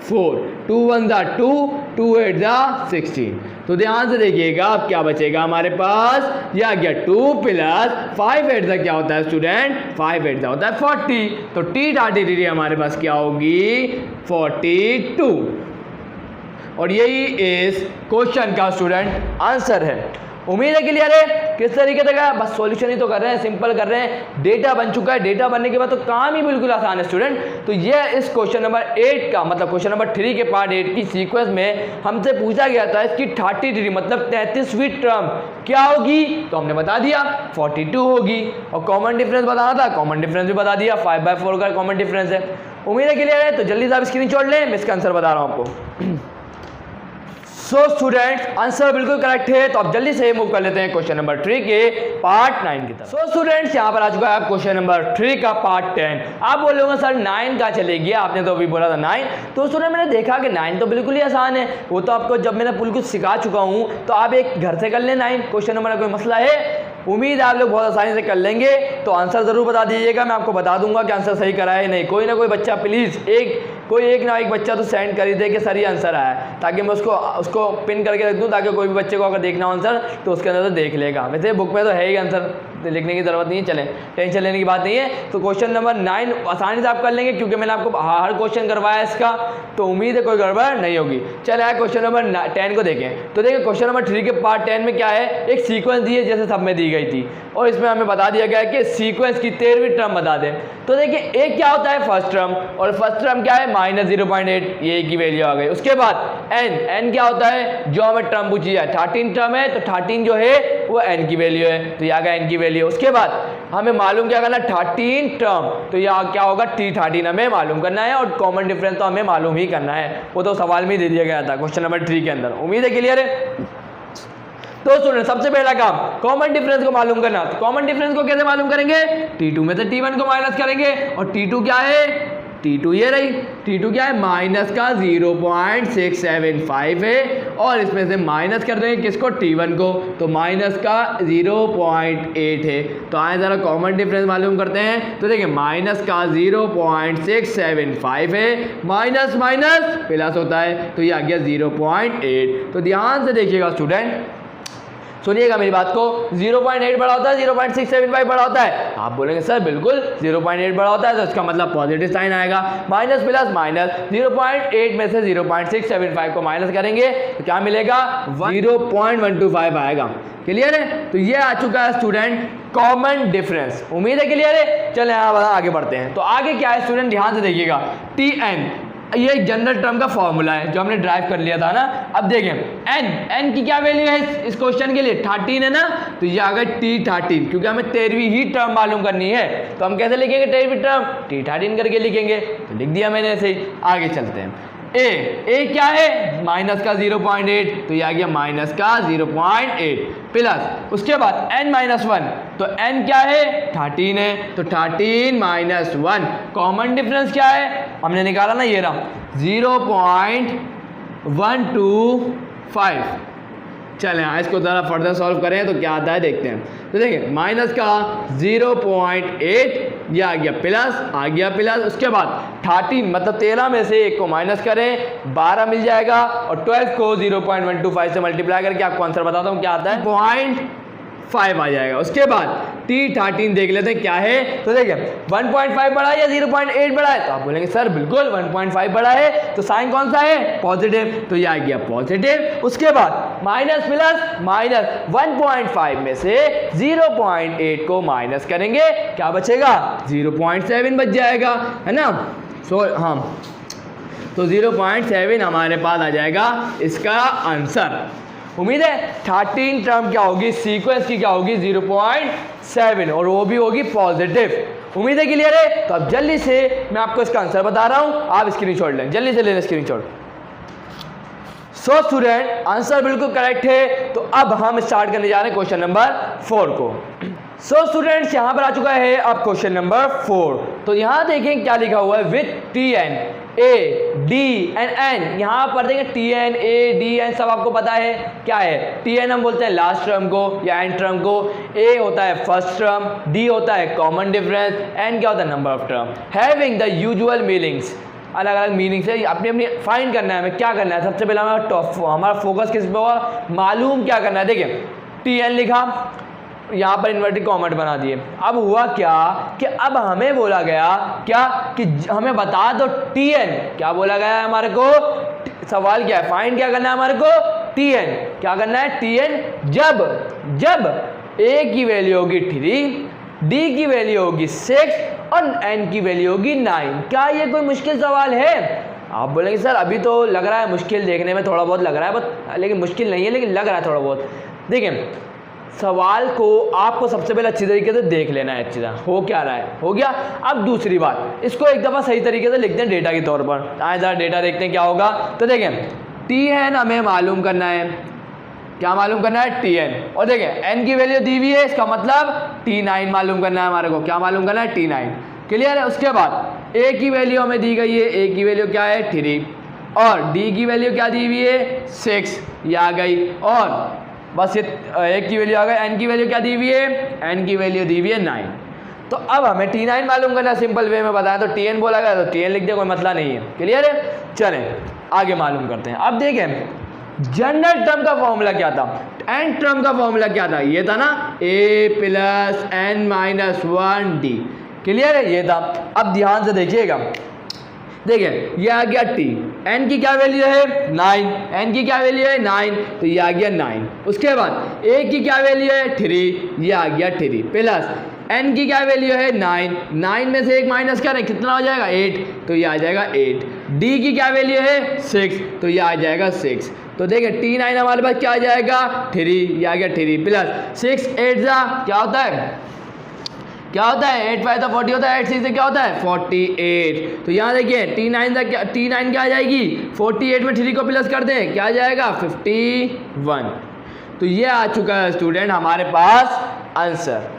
4, 2 1 = 2, 2 8 = 16। तो ध्यान से देखिएगा अब क्या बचेगा हमारे पास, यह आ गया 2 प्लस 5 8 क्या होता है स्टूडेंट 5 8 होता है 40, तो t33 हमारे पास क्या होगी 42 और यही इस क्वेश्चन का स्टूडेंट आंसर है। उम्मीद है क्लियर है। किस तरीके से का बस सॉल्यूशन ही तो कर रहे हैं, सिंपल कर रहे हैं, डेटा बन चुका है, डेटा बनने के बाद तो काम ही बिल्कुल आसान है स्टूडेंट। तो ये इस क्वेश्चन नंबर 8 का मतलब क्वेश्चन नंबर 3 के पार्ट 8 की सीक्वेंस में हमसे पूछा गया था इसकी 33 मतलब 33वीं टर्म क्या होगी, तो हमने बता दिया 42 होगी और कॉमन डिफरेंस बताना था, कॉमन डिफरेंस भी बता दिया 5/4 का कॉमन डिफरेंस है। उम्मीद है क्लियर है। तो जल्दी से आप स्क्रीनशॉट लें, मैं इसका आंसर बता रहा हूँ आपको। सो स्टूडेंट आंसर बिल्कुल करेक्ट है। तो अब जल्दी से मूव कर लेते हैं क्वेश्चन नंबर 3 के पार्ट 9 की तरफ। सो स्टूडेंट्स यहाँ पर आ चुका है क्वेश्चन नंबर 3 का पार्ट 10। आप बोलोगे सर 9 का चलेगी, आपने तो अभी बोला था 9, तो स्टूडेंट मैंने देखा कि 9 तो बिल्कुल ही आसान है, वो तो आपको जब मैंने बिल्कुल सिखा चुका हूँ, तो आप एक घर से कर लें 9 क्वेश्चन नंबर का कोई मसला है, उम्मीद है आप लोग बहुत आसानी से कर लेंगे। तो आंसर ज़रूर बता दीजिएगा, मैं आपको बता दूंगा कि आंसर सही करा है नहीं। कोई ना कोई बच्चा प्लीज़ कोई एक ना एक बच्चा तो सेंड कर ही दे कि सर ये आंसर आया, ताकि मैं उसको पिन करके रख दूं, ताकि कोई भी बच्चे को अगर देखना हो आंसर तो उसके अंदर तो देख लेगा। वैसे बुक में तो है ही आंसर, लिखने की ज़रूरत नहीं है, चलें टेंशन लेने की बात नहीं है। तो क्वेश्चन नंबर 9 आसानी से आप कर लेंगे क्योंकि मैंने आपको हर क्वेश्चन करवाया इसका, तो उम्मीद है कोई गड़बड़ नहीं होगी। चले क्वेश्चन नंबर 10 को देखें। तो देखिए क्वेश्चन नंबर 3 के पार्ट 10 में क्या है, एक सीक्वेंस दी है जैसे सब में दी गई थी और इसमें हमें बता दिया गया है कि सीक्वेंस की 13वीं टर्म बता दें। तो देखिए एक क्या होता है फर्स्ट टर्म, और फर्स्ट टर्म क्या है -0.8, ये की वैल्यू आ गई। उसके बाद n क्या होता है, जो हमें टर्म पूछी है 13 टर्म है, तो 13 जो है वो n की वैल्यू है, तो यहाँ का n की वैल्यू। उसके बाद हमें मालूम क्या करना 13 टर्म, तो यहाँ क्या होगा t13 हमें मालूम करना है और कॉमन डिफरेंस तो हमें मालूम ही करना है, वो तो सवाल में ही दे दिया गया था क्वेश्चन नंबर 3 के अंदर। उम्मीद है क्लियर है। तो सुनिए सबसे पहला काम कॉमन डिफरेंस को मालूम करना। तो कॉमन डिफरेंस को कैसे मालूम करेंगे, t2 में से t1 को माइनस करेंगे और t2 क्या है T2 ये रही, T2 क्या है माइनस का 0.675 है और इसमें से माइनस कर देंगे किसको T1 को, तो माइनस का 0.8 है। तो आए ज़रा कॉमन डिफरेंस मालूम करते हैं। तो देखिए माइनस का 0.675 है, माइनस माइनस प्लस होता है तो ये आ गया 0.8। तो ध्यान से देखिएगा स्टूडेंट, सुनिएगा मेरी बात को, 0.8 बड़ा होता है 0.675 बड़ा होता है। आप बोलेंगे सर बिल्कुल 0.8 बड़ा होता है तो इसका मतलब पॉजिटिव साइन आएगा, माइनस प्लस माइनस 0.8 में से 0.675 को माइनस करेंगे तो क्या मिलेगा 0.125 आएगा। क्लियर है? तो ये आ चुका है स्टूडेंट कॉमन डिफरेंस। उम्मीद है क्लियर है। चले आगे बढ़ते हैं। तो आगे क्या है स्टूडेंट, ध्यान से देखिएगा, Tn ये जनरल टर्म का फॉर्मूला है जो हमने ड्राइव कर लिया था ना। अब देखें n की क्या वैल्यू है इस क्वेश्चन के लिए 13 है ना, तो ये आ गया T13 क्योंकि हमें 13वीं ही टर्म मालूम करनी है। तो हम कैसे लिखेंगे 13वीं टर्म, T13 करके लिखेंगे। तो लिख दिया मैंने ऐसे ही। आगे चलते हैं। ए क्या है माइनस का 0.8 तो ये आ गया माइनस का 0.8 प्लस उसके बाद n-1 तो n क्या है 13 है तो 13 माइनस 1 कॉमन डिफरेंस क्या है हमने निकाला ना, ये रहा 0.125। चलें इसको ज़रा फर्दर सॉल्व करें तो क्या आता है देखते हैं। तो देखिए माइनस का 0.8 ये आ गया प्लस उसके बाद 13 मतलब 13 में से 1 को माइनस करें 12 मिल जाएगा और 12 को 0.125 से मल्टीप्लाई करके आपको आंसर बताता हूँ क्या आता है 0.5 आ जाएगा। उसके बाद T13 देख लेते हैं क्या है। तो देखिए 1.5 बड़ा है या 0.8 बड़ा है, तो आप बोलेंगे सर बिल्कुल 1.5 बड़ा है, तो साइन कौन सा है पॉजिटिव, तो ये आ गया पॉजिटिव। उसके बाद माइनस प्लस माइनस 1.5 में से 0.8 को माइनस करेंगे क्या बचेगा 0.7 बच जाएगा, है ना। हाँ तो 0.7 हमारे पास आ जाएगा इसका आंसर। उम्मीद है 13 टर्म क्या होगी सीक्वेंस की क्या होगी 0.7 और वो भी होगी पॉजिटिव। उम्मीद है क्लियर है। तो अब जल्दी से मैं आपको इसका आंसर बता रहा हूं, आप स्क्रीनशॉट लें, जल्दी से लें स्क्रीनशॉट। सो स्टूडेंट आंसर बिल्कुल करेक्ट है। तो अब हम स्टार्ट करने जा रहे हैं क्वेश्चन नंबर 4 को। सो स्टूडेंट्स यहाँ पर आ चुका है अब क्वेश्चन नंबर 4। तो यहाँ देखें क्या लिखा हुआ है with Tn A D and N। यहाँ पर देखें Tn A D N सब आपको पता है क्या है। Tn हम बोलते हैं लास्ट टर्म को या एंड टर्म को, A होता है फर्स्ट टर्म, D होता है कॉमन डिफरेंस, N क्या होता है number of term. Having the usual meanings, अलग अलग मीनिंग से अपनी अपनी फाइंड करना है हमें। क्या करना है सबसे पहले हमारा फोकस किस पे होगा, मालूम क्या करना है। देखिए Tn लिखा, यहाँ पर इन्वर्टेड कॉमेट बना दिए। अब हुआ क्या कि अब हमें बोला गया क्या कि हमें बता दो Tn, क्या बोला गया है हमारे को, सवाल क्या है फाइंड क्या करना है हमारे को Tn, क्या करना है Tn जब A की वैल्यू होगी 3, D की वैल्यू होगी 6 और N की वैल्यू होगी 9। क्या ये कोई मुश्किल सवाल है? आप बोलेंगे सर अभी तो लग रहा है मुश्किल, देखने में थोड़ा बहुत लग रहा है बट लेकिन मुश्किल नहीं है, लेकिन लग रहा है थोड़ा बहुत। देखिए सवाल को आपको सबसे पहले अच्छी तरीके से देख लेना है, अच्छी तरह हो क्या रहा है, हो गया। अब दूसरी बात, इसको एक दफ़ा सही तरीके से लिखते हैं डेटा के तौर पर। आए ज़रा डेटा देखते हैं क्या होगा। तो देखें Tn हमें मालूम करना है, क्या मालूम करना है Tn, और देखें n की वैल्यू दी हुई है, इसका मतलब T9 मालूम करना है हमारे को, क्या मालूम करना है T9। क्लियर है। उसके बाद A की वैल्यू हमें दी गई है, A की वैल्यू क्या है 3 और D की वैल्यू क्या दी हुई है 6, ये आ गई। और बस ये A की वैल्यू आ गई, N की वैल्यू क्या दी हुई है, N की वैल्यू दी हुई है 9। तो अब हमें T9 मालूम करना है, सिंपल वे में बताया तो Tn बोला गया तो Tn लिख दिया, कोई मसला नहीं है। क्लियर है। चलें आगे मालूम करते हैं। अब देखें जनरल टर्म का फॉर्मूला क्या था, एंड टर्म का फॉर्मूला क्या था, ये था ना A प्लस n-1D। क्लियर है, ये था। अब ध्यान से देखिएगा, देखिए ये आ गया T, n की क्या वैल्यू है 9, n की क्या वैल्यू है 9 तो ये आ गया 9। उसके बाद A की क्या वैल्यू है 3, ये आ गया 3 प्लस n की क्या वैल्यू है 9 में से 1 माइनस करें कितना हो जाएगा 8, तो ये आ जाएगा 8। D की क्या वैल्यू है 6, तो ये आ जाएगा 6। तो देखिए T9 हमारे पास क्या आ जाएगा 3, ये आ गया 3 प्लस 6 8 जा क्या होता है 8 5 40 होता है, 8 6 से क्या होता है 48। तो यहाँ देखिए T9 क्या आ जाएगी 48 में 3 को प्लस कर दें क्या आ जाएगा 51। तो ये आ चुका है स्टूडेंट हमारे पास आंसर।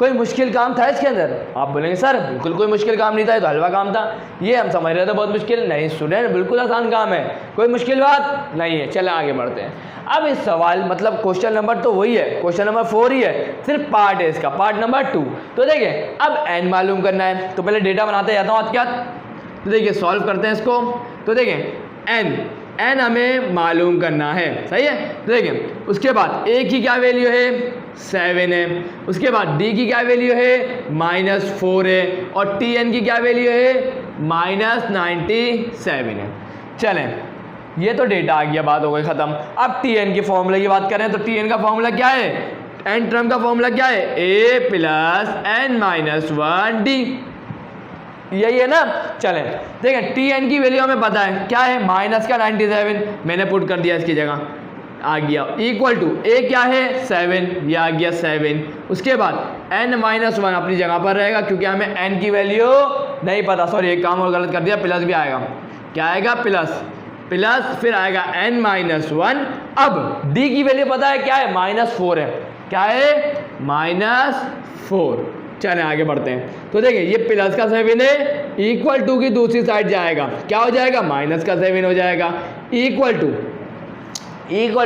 कोई मुश्किल काम था इसके अंदर? आप बोलेंगे सर बिल्कुल कोई मुश्किल काम नहीं था, ये तो हलवा काम था। ये हम समझ रहे थे बहुत मुश्किल। नहीं स्टूडेंट, बिल्कुल आसान काम है, कोई मुश्किल बात नहीं है। चले आगे बढ़ते हैं। अब इस सवाल मतलब क्वेश्चन नंबर तो वही है, क्वेश्चन नंबर 4 ही है, सिर्फ पार्ट है इसका, पार्ट नंबर 2। तो देखिए अब n मालूम करना है, तो पहले डेटा बनाते जाता हूँ क्या। तो देखिए सॉल्व करते हैं इसको। तो देखिए n हमें मालूम करना है, सही है। तो देखिए उसके बाद a की क्या वैल्यू है, 7 है। उसके बाद d की क्या वैल्यू है, -4 है। और tn की क्या वैल्यू है, -97 है। चलें, ये तो डेटा आ गया, बात हो गई ख़त्म। अब tn की फॉर्मूले की बात करें तो tn का फॉर्मूला क्या है, n टर्म का फॉर्मूला क्या है, a + n - 1d, यही है ना। चलें देखें tn की वैल्यू हमें पता है क्या है, -97, मैंने पुट कर दिया इसकी जगह, आ गया इक्वल टू a क्या है 7, ये आ गया 7। उसके बाद n - 1 अपनी जगह पर रहेगा क्योंकि हमें n की वैल्यू नहीं पता, सॉरी एक काम और गलत कर दिया, प्लस भी आएगा, क्या आएगा प्लस, फिर आएगा n - 1। अब d की वैल्यू पता है क्या है, -4 है, क्या है -4। चलें आगे बढ़ते हैं। तो देखिए ये प्लस का 7 है, इक्वल टू की दूसरी साइड जाएगा, क्या हो जाएगा, माइनस का 7 हो जाएगा, इक्वल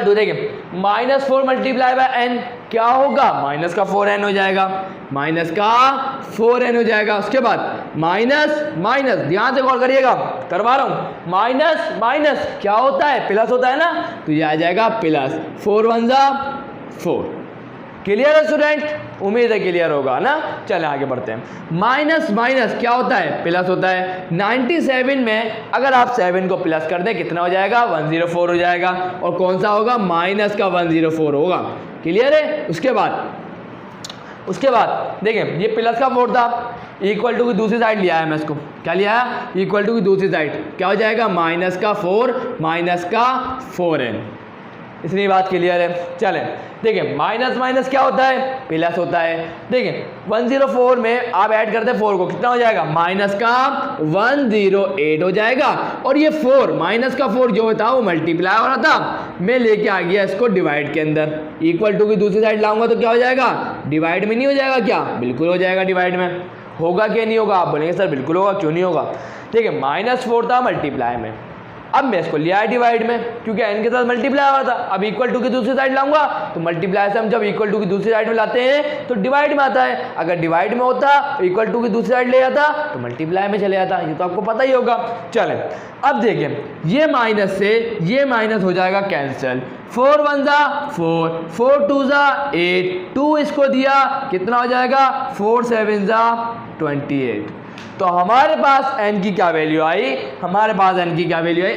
टू देखिए -4 मल्टीप्लाई बाय n क्या होगा, -4n हो जाएगा, -4n हो जाएगा। उसके बाद माइनस ध्यान से गौर करिएगा, करवा रहा हूँ, माइनस क्या होता है, प्लस होता है ना, तो ये आ जाएगा प्लस, 4 1 4। क्लियर है स्टूडेंट, उम्मीद है क्लियर होगा ना। चलें आगे बढ़ते हैं। माइनस क्या होता है, प्लस होता है। 97 में अगर आप 7 को प्लस कर दें कितना हो जाएगा, 104 हो जाएगा, और कौन सा होगा, माइनस का 104 होगा। क्लियर है। उसके बाद देखिए ये प्लस का 4 था, इक्वल टू की दूसरी साइड लिया है मैं इसको, क्या लिया है, इक्वल टू की दूसरी साइड क्या हो जाएगा, -4 -4n। इतनी बात क्लियर है। चलें देखिए माइनस क्या होता है, प्लस होता है। देखिए 104 में आप ऐड करते हैं 4 को, कितना हो जाएगा, -108 हो जाएगा। और ये 4 माइनस का 4 जो था वो मल्टीप्लाई हो रहा था, मैं लेके आ गया इसको डिवाइड के अंदर, इक्वल टू की दूसरी साइड लाऊंगा तो क्या हो जाएगा, डिवाइड में नहीं हो जाएगा क्या, बिल्कुल हो जाएगा डिवाइड में। होगा क्या नहीं होगा, आप बोलेंगे सर बिल्कुल होगा, क्यों नहीं होगा। देखिए -4 था मल्टीप्लाई में, अब मैं इसको लिया है डिवाइड में क्योंकि n के साथ मल्टीप्लाई हो रहा था। अब इक्वल टू की दूसरी साइड लाऊंगा तो मल्टीप्लाई से हम जब इक्वल टू की दूसरी साइड में लाते हैं तो डिवाइड में आता है, अगर डिवाइड में होता इक्वल टू की दूसरी साइड ले जाता तो मल्टीप्लाई में चले जाता, ये तो आपको पता ही होगा। चलें अब देखिए ये माइनस से ये माइनस हो जाएगा कैंसिल, 4 1 4, 4 2 8, 2 इसको दिया कितना हो जाएगा, 4 7 28। तो हमारे पास n की क्या वैल्यू आई,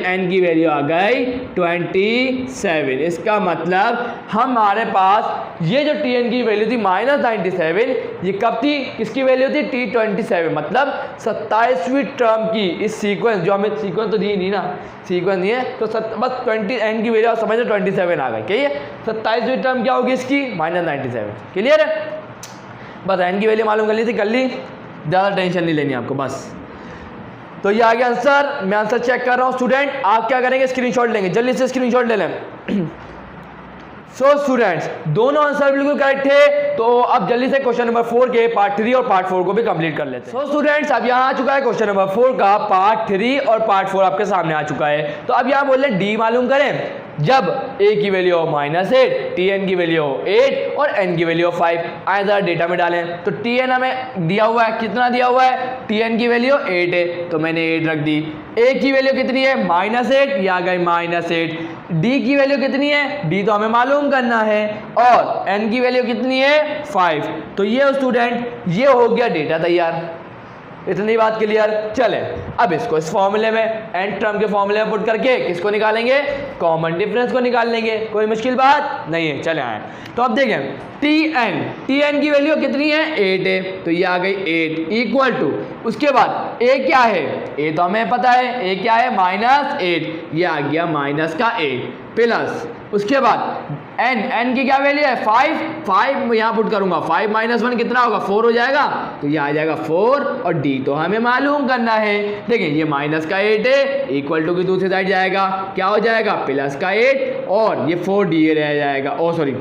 n की वैल्यू आ गई 27। इसका मतलब हमारे पास ये जो tn की वैल्यू थी -97, ये कब थी, किसकी वैल्यू थी, t27, मतलब 27वीं टर्म की। इस सीक्वेंस जो हमें सीक्वेंस तो दी नहीं ना, सीक्वेंस नहीं है तो बस 20 n की वैल्यू समझ लो 27 आ गई, क्या है 27वीं टर्म क्या होगी इसकी, -97। क्लियर है, बस n की वैल्यू मालूम कर ली थी, कर ली, ज़्यादा टेंशन नहीं लेनी आपको बस। तो ये आ गया आंसर, मैं आंसर चेक कर रहा हूँ स्टूडेंट, आप क्या करेंगे, स्क्रीनशॉट लेंगे, जल्दी से स्क्रीनशॉट ले लें। सो स्टूडेंट्स दोनों आंसर बिल्कुल करेक्ट थे। तो अब जल्दी से क्वेश्चन नंबर 4 के पार्ट 3 और पार्ट 4 को भी कंप्लीट कर लेते हैं। सो स्टूडेंट्स अब यहाँ आ चुका है क्वेश्चन नंबर 4 का पार्ट 3 और पार्ट 4 आपके सामने आ चुका है। तो अब यहाँ बोल रहे हैं डी मालूम करें जब a की वैल्यू हो -8, tn की वैल्यू हो 8 और n की वैल्यू हो 5। आए ज़रा डेटा में डालें तो tn हमें दिया हुआ है, कितना दिया हुआ है, tn की वैल्यू 8 है तो मैंने 8 रख दी। a की वैल्यू कितनी है, -8, ये आ गई -8। d की वैल्यू कितनी है, d तो हमें मालूम करना है, और n की वैल्यू कितनी है 5। तो ये स्टूडेंट ये हो गया डेटा तैयार। इतनी बात क्लियर। चले अब इसको इस फॉर्मूले में n टर्म के फॉर्मूले में पुट करके किसको निकालेंगे, कॉमन डिफरेंस को निकाल लेंगे, कोई मुश्किल बात नहीं है। चले आए तो अब देखें tn की वैल्यू कितनी है, 8 है तो ये आ गई 8 इक्वल टू, उसके बाद a क्या है, a तो हमें पता है, a क्या है -8, ये आ गया -8 प्लस, उसके बाद n की क्या वैल्यू है 5 यहाँ पुट करूंगा, 5 - 1 कितना होगा, 4 हो जाएगा तो ये आ जाएगा 4, और d तो हमें मालूम करना है। देखिए ये -8 है, इक्वल टू की दूसरी साइड जाएगा, क्या हो जाएगा +8, और ये 4d रह जाएगा, ओ सॉरी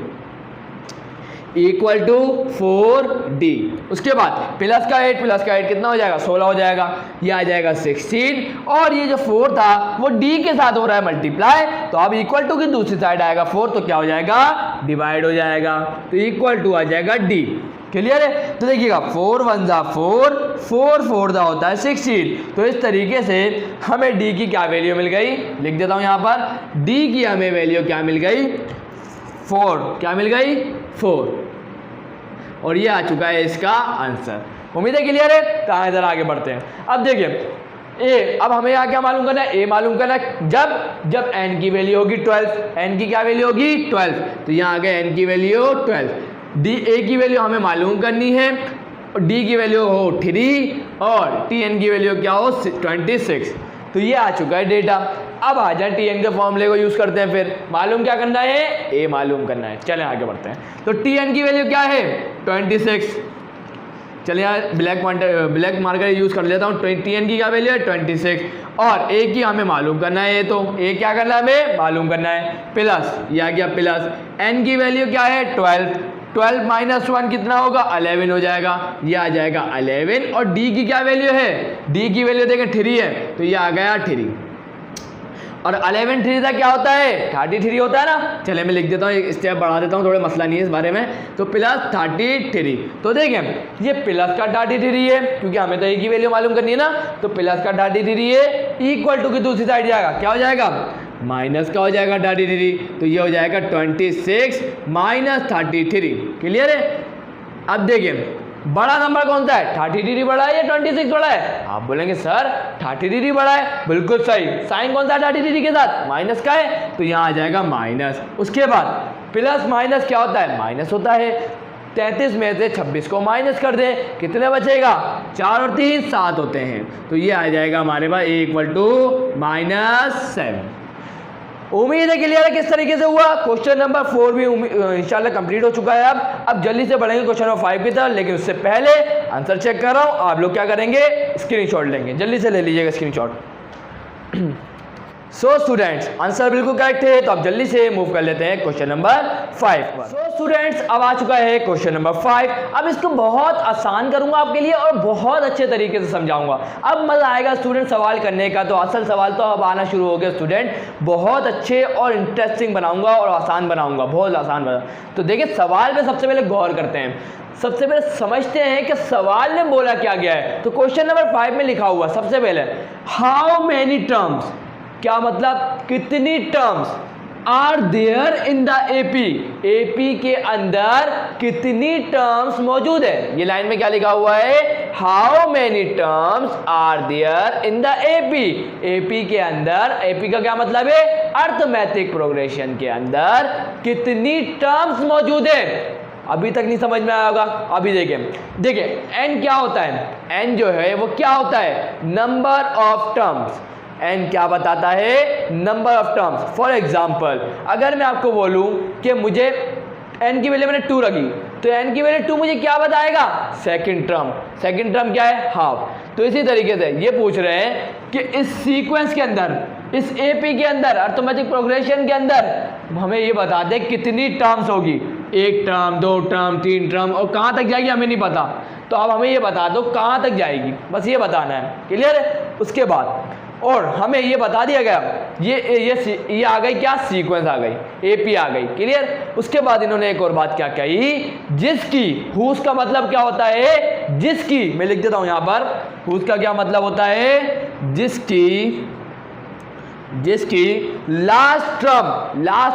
इक्वल टू 4D। उसके बाद प्लस का 8 कितना हो जाएगा 16 हो जाएगा, ये आ जाएगा 16 और ये जो 4 था वो D के साथ हो रहा है मल्टीप्लाई, तो अब इक्वल टू की दूसरी साइड आएगा 4 तो क्या हो जाएगा डिवाइड हो जाएगा, तो इक्वल टू आ जाएगा D। क्लियर है? तो देखिएगा 4 1 जा 4, 4 4 जा होता है 16। तो इस तरीके से हमें D की क्या वैल्यू मिल गई, लिख देता हूं यहां पर, D की हमें वैल्यू क्या मिल गई 4, क्या मिल गई 4, और ये आ चुका है इसका आंसर। उम्मीद है क्लियर है? तो इधर आगे बढ़ते हैं। अब देखिए ए, अब हमें यहाँ क्या मालूम करना है, ए मालूम करना है जब n की वैल्यू होगी 12, n की क्या वैल्यू होगी 12, तो यहाँ आ गए n की वैल्यू 12, डी ए की वैल्यू हमें मालूम करनी है, डी की वैल्यू हो 3 और टी एन की वैल्यू क्या हो 26। तो ये आ चुका है डेटा। अब आ जाए टी एन के फॉर्मूले को यूज़ करते हैं, फिर मालूम क्या करना है, ए मालूम करना है। चलें आगे बढ़ते हैं। तो टी एन की वैल्यू क्या है 26, चलिए यहाँ ब्लैक मार्कर यूज़ कर लेता हूँ। टी एन की क्या वैल्यू है 26 और ए की हमें मालूम करना है, तो ए क्या करना है हमें मालूम करना है, प्लस ये आ गया प्लस एन की वैल्यू क्या है 12 माइनस 1 कितना होगा 11 हो जाएगा, ये आ जाएगा 11 और डी की क्या वैल्यू है, डी की वैल्यू देखें 3 है तो ये आ गया 3 और 11 3 का क्या होता है 33 होता है ना। चलिए मैं लिख देता हूँ, एक स्टेप बढ़ा देता हूँ, थोड़ा मसला नहीं है इस बारे में। तो प्लस 33, तो देखें ये प्लस का 33 है क्योंकि हमें तो ए की वैल्यू मालूम करनी है ना, तो प्लस का 33 है, इक्वल टू की दूसरी साइड जाएगा क्या हो जाएगा माइनस का हो जाएगा 33, तो ये हो जाएगा 26 माइनस 33। क्लियर है? अब देखिए बड़ा नंबर कौन सा है 33 बड़ा है या 26 बड़ा है, आप बोलेंगे सर 33 बड़ा है, बिल्कुल सही। साइन कौन सा है 33 के साथ माइनस का है, तो यहाँ आ जाएगा माइनस। उसके बाद प्लस माइनस क्या होता है माइनस होता है, 33 में से 26 को माइनस कर दें कितने बचेगा 4 और 3 7 होते हैं, तो ये आ जाएगा हमारे पास ए इक्वल टू -7। उम्मीद है क्लियर है किस तरीके से हुआ। क्वेश्चन नंबर 4 भी इंशाल्लाह कंप्लीट हो चुका है। अब जल्दी से बढ़ेंगे क्वेश्चन नंबर 5 की तरफ, लेकिन उससे पहले आंसर चेक कर रहा हूँ। आप लोग क्या करेंगे स्क्रीनशॉट लेंगे, जल्दी से ले लीजिएगा स्क्रीनशॉट। सो स्टूडेंट्स आंसर बिल्कुल करेक्ट है, तो आप जल्दी से मूव कर लेते हैं क्वेश्चन नंबर 5 पर। सो स्टूडेंट्स अब आ चुका है क्वेश्चन नंबर 5। अब इसको बहुत आसान करूंगा आपके लिए और बहुत अच्छे तरीके से समझाऊंगा। अब मजा आएगा स्टूडेंट सवाल करने का, तो असल सवाल तो अब आना शुरू हो गया स्टूडेंट। बहुत अच्छे और इंटरेस्टिंग बनाऊंगा और आसान बनाऊंगा, बहुत आसान बना। तो देखिए सवाल पे सबसे पहले गौर करते हैं, सबसे पहले समझते हैं कि सवाल ने बोला क्या गया है। तो क्वेश्चन नंबर 5 में लिखा हुआ सबसे पहले हाउ मेनी टर्म्स, क्या मतलब कितनी terms are there in the AP, AP के अंदर कितनी टर्म्स मौजूद है। ये लाइन में क्या लिखा हुआ है how many terms are there in the AP, AP के अंदर, एपी का क्या मतलब है अर्थमेटिक प्रोग्रेशन के अंदर कितनी टर्म्स मौजूद है। अभी तक नहीं समझ में आया होगा, अभी देखिए n क्या होता है, n जो है वो क्या होता है नंबर ऑफ टर्म्स। n क्या बताता है number of terms. For example अगर मैं आपको बोलूं कि मुझे n की वैल्यू मैंने 2 रखी, तो n की वैल्यू 2 मुझे क्या बताएगा सेकंड टर्म, सेकंड टर्म क्या है हाफ। तो इसी तरीके से ये पूछ रहे हैं कि इस सीक्वेंस के अंदर, इस एपी के अंदर, अर्थमेटिक प्रोग्रेशन के अंदर हमें ये बता दे कितनी टर्म्स होगी, 1 टर्म 2 टर्म 3 टर्म, और कहाँ तक जाएगी हमें नहीं पता। तो अब हमें ये बता दो कहाँ तक जाएगी, बस ये बताना है। क्लियर है? उसके बाद और हमें ये बता दिया गया ये आ गई क्या सीक्वेंस आ गई, एपी आ गई। क्लियर? उसके बाद इन्होंने एक और बात क्या कही, जिसकी, हुज का मतलब क्या होता है जिसकी, मैं लिख देता हूं यहां पर, हुज का क्या मतलब होता है जिसकी लास्ट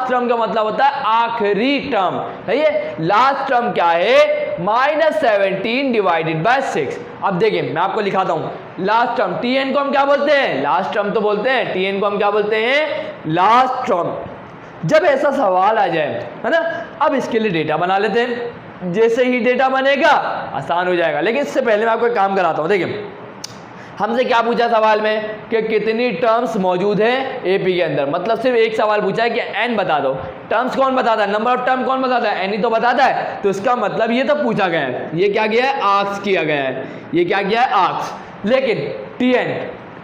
टर्म का मतलब होता है आखिरी टर्म। सही है? लास्ट टर्म क्या है -17 डिवाइडेड बाय 6। अब देखिए मैं आपको लिखाता हूं लास्ट टर्म, टीएन को हम क्या बोलते हैं लास्ट टर्म तो बोलते हैं, टीएन को हम क्या बोलते हैं लास्ट टर्म। जब ऐसा सवाल आ जाए है ना, अब इसके लिए डेटा बना लेते हैं। जैसे ही डेटा बनेगा आसान हो जाएगा, लेकिन इससे पहले मैं आपको एक काम कराता हूं। देखिए हमसे क्या पूछा सवाल में कि कितनी टर्म्स मौजूद है एपी के अंदर, मतलब सिर्फ एक सवाल पूछा है कि n बता दो। टर्म्स कौन बताता है, नंबर ऑफ टर्म कौन बताता है, n ही तो बताता है। तो इसका मतलब ये तो पूछा गया है, ये क्या गया है आस्क किया गया है, ये क्या गया है आस्क। लेकिन टीएन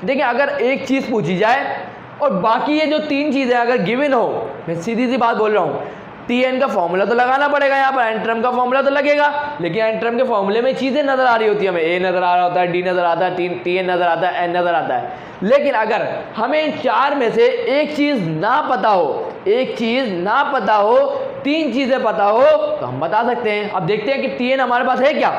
देखिए अगर एक चीज पूछी जाए और बाकी ये जो 3 चीजें अगर गिवन हो, मैं सीधी सी बात बोल रहा हूँ, Tn का फॉर्मूला तो लगाना पड़ेगा, यहाँ पर n टर्म का फॉर्मूला तो लगेगा, लेकिन n टर्म के फॉर्मूले में चीजें नजर आ रही होती है, हमें a नजर आ रहा होता है, d नजर आता है, Tn नजर आता है, n नजर आता है। लेकिन अगर हमें इन चार में से एक चीज ना पता हो, एक चीज ना पता हो, तीन चीजें पता हो, तो हम बता सकते हैं। अब देखते हैं कि Tn हमारे पास है क्या,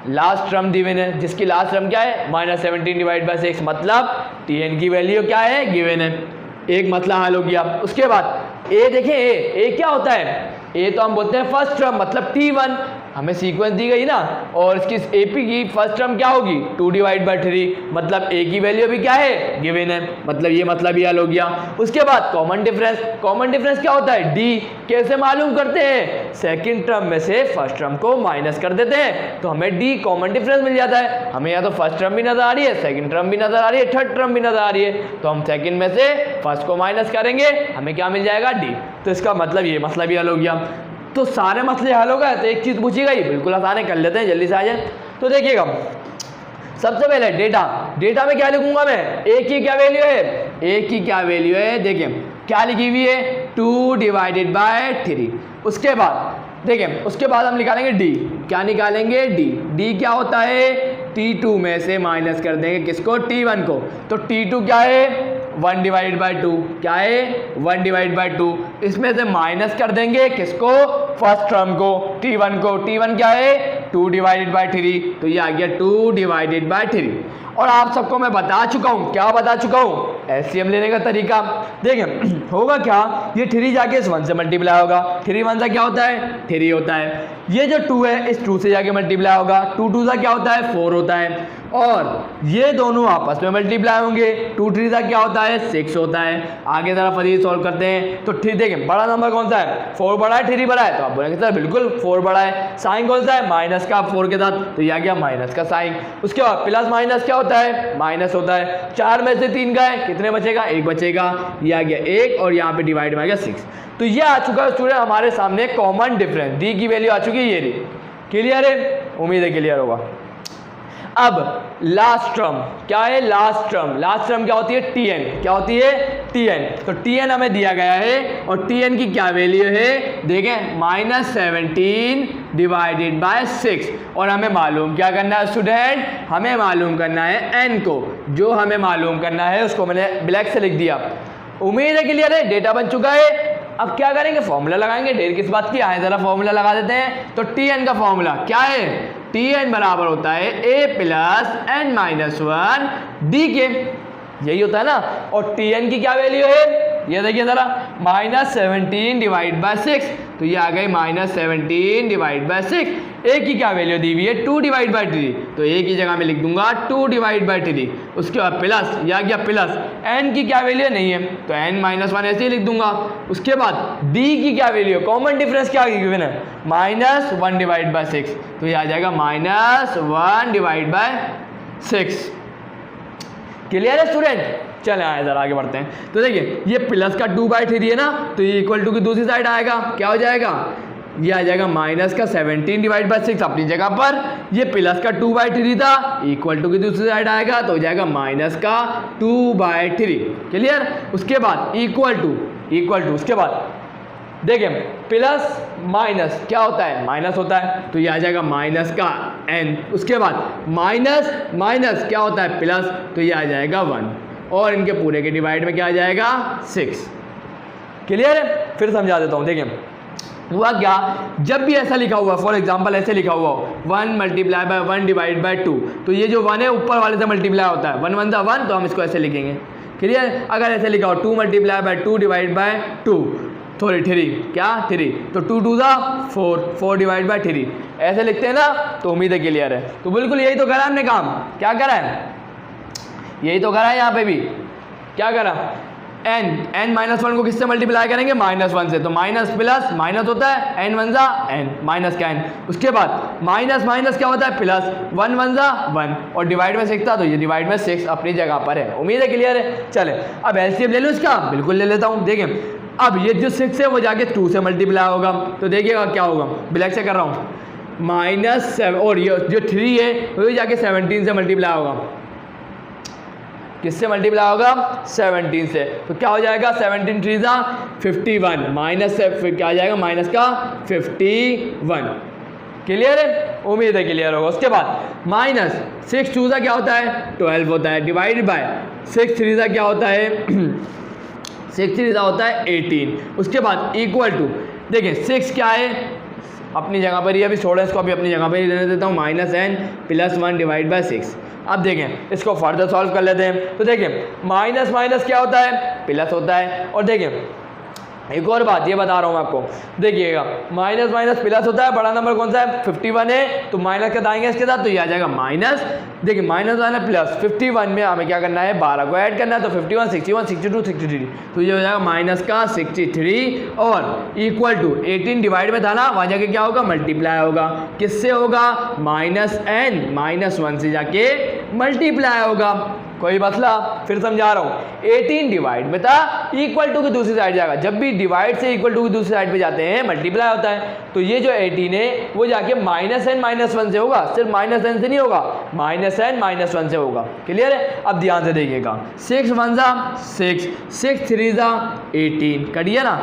लास्ट टर्म गिवन है, जिसकी लास्ट टर्म क्या है -17/6, मतलब Tn की वैल्यू क्या है, गिवन है। एक मसला हल हो गया। उसके बाद ए देखें, ए क्या होता है, ए तो हम बोलते हैं फर्स्ट टर्म, मतलब T1, हमें सीक्वेंस दी गई ना, और इसकी एपी की फर्स्ट टर्म क्या होगी 2/3, मतलब ए की वैल्यू भी क्या है, गिवन है, मतलब ये मतलब भी हल हो गया। उसके बाद कॉमन डिफरेंस, कॉमन डिफरेंस क्या होता है, डी। कैसे मालूम करते हैं, सेकंड टर्म में से फर्स्ट टर्म को माइनस कर देते हैं तो हमें डी कॉमन डिफरेंस मिल जाता है। हमें या तो फर्स्ट टर्म भी नजर आ रही है, सेकंड टर्म भी नजर आ रही है, थर्ड टर्म भी नजर आ रही है, तो हम सेकंड में से फर्स्ट को माइनस करेंगे, हमें क्या मिल जाएगा, डी। तो इसका मतलब ये मसला भी हल हो गया। तो सारे मसले हल हो गए, तो एक चीज पूछी गई, बिल्कुल आसान है, कर लेते हैं, जल्दी से आ जाए। तो देखिएगा, सबसे पहले डेटा, डेटा में क्या लिखूंगा मैं, ए की क्या वैल्यू है, ए की क्या वैल्यू है, देखिए क्या लिखी हुई है 2/3। उसके बाद देखिए, उसके बाद हम निकालेंगे डी, क्या निकालेंगे, डी। डी क्या होता है, T2 में से माइनस कर देंगे किसको, T1 को, तो T2 क्या है 1/2, क्या है 1/2, इसमें से माइनस कर देंगे किसको, फर्स्ट टर्म को, T1 को, T1 क्या है 2/3, तो ये आ गया 2/3। और आप सबको मैं बता चुका हूँ, क्या बता चुका हूँ, एलसीएम लेने का तरीका। देखिए होगा क्या, ये 3 जाके इस 1 से मल्टीप्लाई होगा, 3 1 सा क्या होता है 3 होता है, ये जो 2 है इस 2 से जाके मल्टीप्लाई होगा, 2 2 सा क्या होता है 4 होता है, और ये दोनों आपस में मल्टीप्लाई होंगे, 2 3 सा क्या होता है 6 होता है। आगे जरा फरीद सॉल्व करते हैं, तो ठीक देखें, बड़ा नंबर कौन सा है, 4 बड़ा है 3 बड़ा है, तो आप बोलेंगे सर बिल्कुल 4 बड़ा है। साइन कौन सा है, माइनस का 4 के साथ, तो ये आ गया माइनस का साइन। उसके बाद प्लस माइनस क्या होता है, माइनस होता है। 4 में से 3 गए, कितने बचेगा, 1 बचेगा, ये आ गया 1, और यहाँ पे डिवाइड में आ गया 6। तो ये आ चुका है स्टूडेंट हमारे सामने कॉमन डिफरेंस, डी की वैल्यू आ चुकी है, ये रही। क्लियर है, उम्मीद है क्लियर होगा। अब लास्ट टर्म क्या है, लास्ट टर्म क्या होती है, Tn, क्या होती है Tn, तो Tn हमें दिया गया है, और Tn की क्या वैल्यू है, देखें -17/6, और हमें मालूम क्या करना है स्टूडेंट, हमें मालूम करना है n को, जो हमें मालूम करना है उसको मैंने ब्लैक से लिख दिया। उम्मीद है क्लियर है, डेटा बन चुका है। अब क्या करेंगे, फॉर्मूला लगाएंगे, देर किस बात की, आए जरा फॉर्मूला लगा देते हैं। तो Tn का फॉर्मूला क्या है, Tn बराबर होता है a + n-1 d के, यही होता है ना। और Tn की क्या वैल्यू है, ये देखिए जरा -17/6, तो ये आ गई -17/6। a की क्या वैल्यू दी हुई है 2/3, तो a की जगह में लिख दूंगा 2/3। उसके बाद प्लस, ये आ गया प्लस, n की क्या वैल्यू नहीं है तो n-1 ऐसे ही लिख दूंगा। उसके बाद d की क्या वैल्यू, कॉमन डिफरेंस क्या गिवन है -1/6, तो ये आ जाएगा -1/6। क्लियर है स्टूडेंट, चले आए जरा आगे बढ़ते हैं। तो देखिए ये प्लस का 2/3 है ना, तो ये इक्वल टू की दूसरी साइड आएगा, क्या हो जाएगा, ये आ जाएगा माइनस का 17/6 अपनी जगह पर, ये प्लस का 2/3 था, इक्वल टू की दूसरी साइड आएगा तो हो जाएगा माइनस का 2/3। क्लियर। उसके बाद इक्वल टू, उसके बाद देखिए प्लस माइनस क्या होता है, माइनस होता है, तो ये आ जाएगा माइनस का n। उसके बाद माइनस माइनस क्या होता है, प्लस, तो ये आ जाएगा 1, और इनके पूरे के डिवाइड में क्या आ जाएगा 6। क्लियर है, फिर समझा देता हूँ। देखिए हुआ क्या, जब भी ऐसा लिखा हुआ, फॉर एग्जांपल ऐसे लिखा हुआ 1 × 1/2, तो ये जो 1 है ऊपर वाले से मल्टीप्लाई होता है, 1 1 × 1, तो हम इसको ऐसे लिखेंगे। क्लियर। अगर ऐसे लिखा हो 2 × 2/2, सॉरी 3, क्या 3, तो 2 2 ज़ा 4, 4/3 ऐसे लिखते हैं ना, तो उम्मीद है क्लियर है। तो बिल्कुल यही तो करा हमने काम, क्या करा है, यही तो करा है यहाँ पे भी, क्या करा, n-1 को किससे मल्टीप्लाई करेंगे, -1 से, तो माइनस प्लस माइनस होता है, n 1 ज़ा n, माइनस का n। उसके बाद माइनस माइनस क्या होता है, प्लस, 1 1 ज़ा 1, और डिवाइड में 6 था, तो ये डिवाइड में 6 अपनी जगह पर है। उम्मीद है क्लियर है। चले अब एलसीएम ले लो इसका, बिल्कुल ले लेता हूँ। देखें अब ये जो 6 है वो जाके 2 से मल्टीप्लाई होगा, तो देखिएगा क्या होगा, ब्लैक से कर रहा हूँ, -7, और ये जो 3 है वो जाके 17 से मल्टीप्लाई होगा, किससे मल्टीप्लाई होगा 17 से। तो क्या हो जाएगा 17 3 जा 51 माइनस से फिर क्या आ जाएगा माइनस का 51। क्लियर है, उम्मीद है क्लियर होगा। उसके बाद माइनस 6 2 जा क्या होता है 12 होता है, डिवाइड बाय 6 3 जा क्या होता है 6 3 जा होता है 18। उसके बाद इक्वल टू देखिए 6 क्या है अपनी जगह पर ही, अभी छोड़ो इसको, अभी अपनी जगह पर ही रहने देता हूँ, minus n plus 1 divide by 6। अब देखें इसको फर्दर सॉल्व कर लेते हैं। तो देखें माइनस माइनस क्या होता है प्लस होता है। और देखें एक और बात ये बता रहा हूँ आपको, देखिएगा माइनस माइनस प्लस होता है, बड़ा नंबर कौन सा है 51 है, तो माइनस का दाएंगे इसके साथ, तो ये आ जाएगा माइनस। देखिए माइनस वाला प्लस 51 में हमें क्या करना है 12 को ऐड करना है, तो 51 61 62 63, तो ये हो जाएगा माइनस का 63 और इक्वल टू 18 डिवाइड में था ना, वहाँ जाके क्या होगा मल्टीप्लाई होगा, किससे होगा माइनस n माइनस 1 से जाके मल्टीप्लाई होगा। कोई मसला, फिर समझा रहा हूँ 18 डिवाइड में था इक्वल टू की दूसरी साइड जाएगा, जब भी डिवाइड से इक्वल टू की दूसरी साइड पे जाते हैं मल्टीप्लाई होता है, तो ये जो 18 है वो जाके माइनस n माइनस 1 से होगा, सिर्फ माइनस n से नहीं होगा माइनस n माइनस 1 से होगा। क्लियर है, अब ध्यान से देखिएगा 6 1 जा 6 6 3 जा 18 कटिए ना।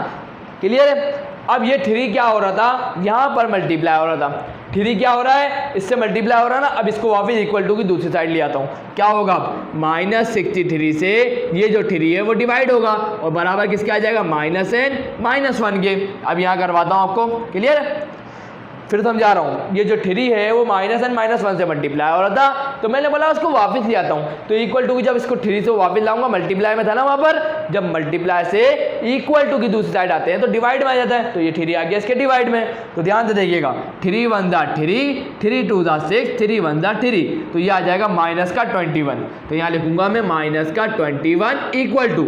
क्लियर है, अब ये 3 क्या हो रहा था यहाँ पर मल्टीप्लाई हो रहा था, 3 क्या हो रहा है इससे मल्टीप्लाई हो रहा है ना, अब इसको वापस इक्वल टू की दूसरी साइड ले आता हूँ, क्या होगा माइनस 63 से ये जो 3 है वो डिवाइड होगा और बराबर किसके आ जाएगा माइनस n माइनस 1 के। अब यहाँ करवाता हूँ आपको, क्लियर है, फिर समझा रहा हूँ, ये जो 3 है वो माइनस n माइनस 1 से मल्टीप्लाई हो रहा था, तो मैंने बोला उसको वापस ले आता हूँ, तो इक्वल टू की जब इसको 3 से वापस लाऊंगा, मल्टीप्लाई में था ना वहाँ पर, जब मल्टीप्लाई से इक्वल टू की दूसरी साइड आते हैं तो डिवाइड में आ जाता है, तो ये 3 आ गया इसके डिवाइड में। तो ध्यान से देखिएगा 3 1 जा 3 3 2 जा 6 3 1 जा 3, तो ये आ जाएगा माइनस का 21। तो यहाँ लिखूंगा मैं माइनस का 21 इक्वल टू,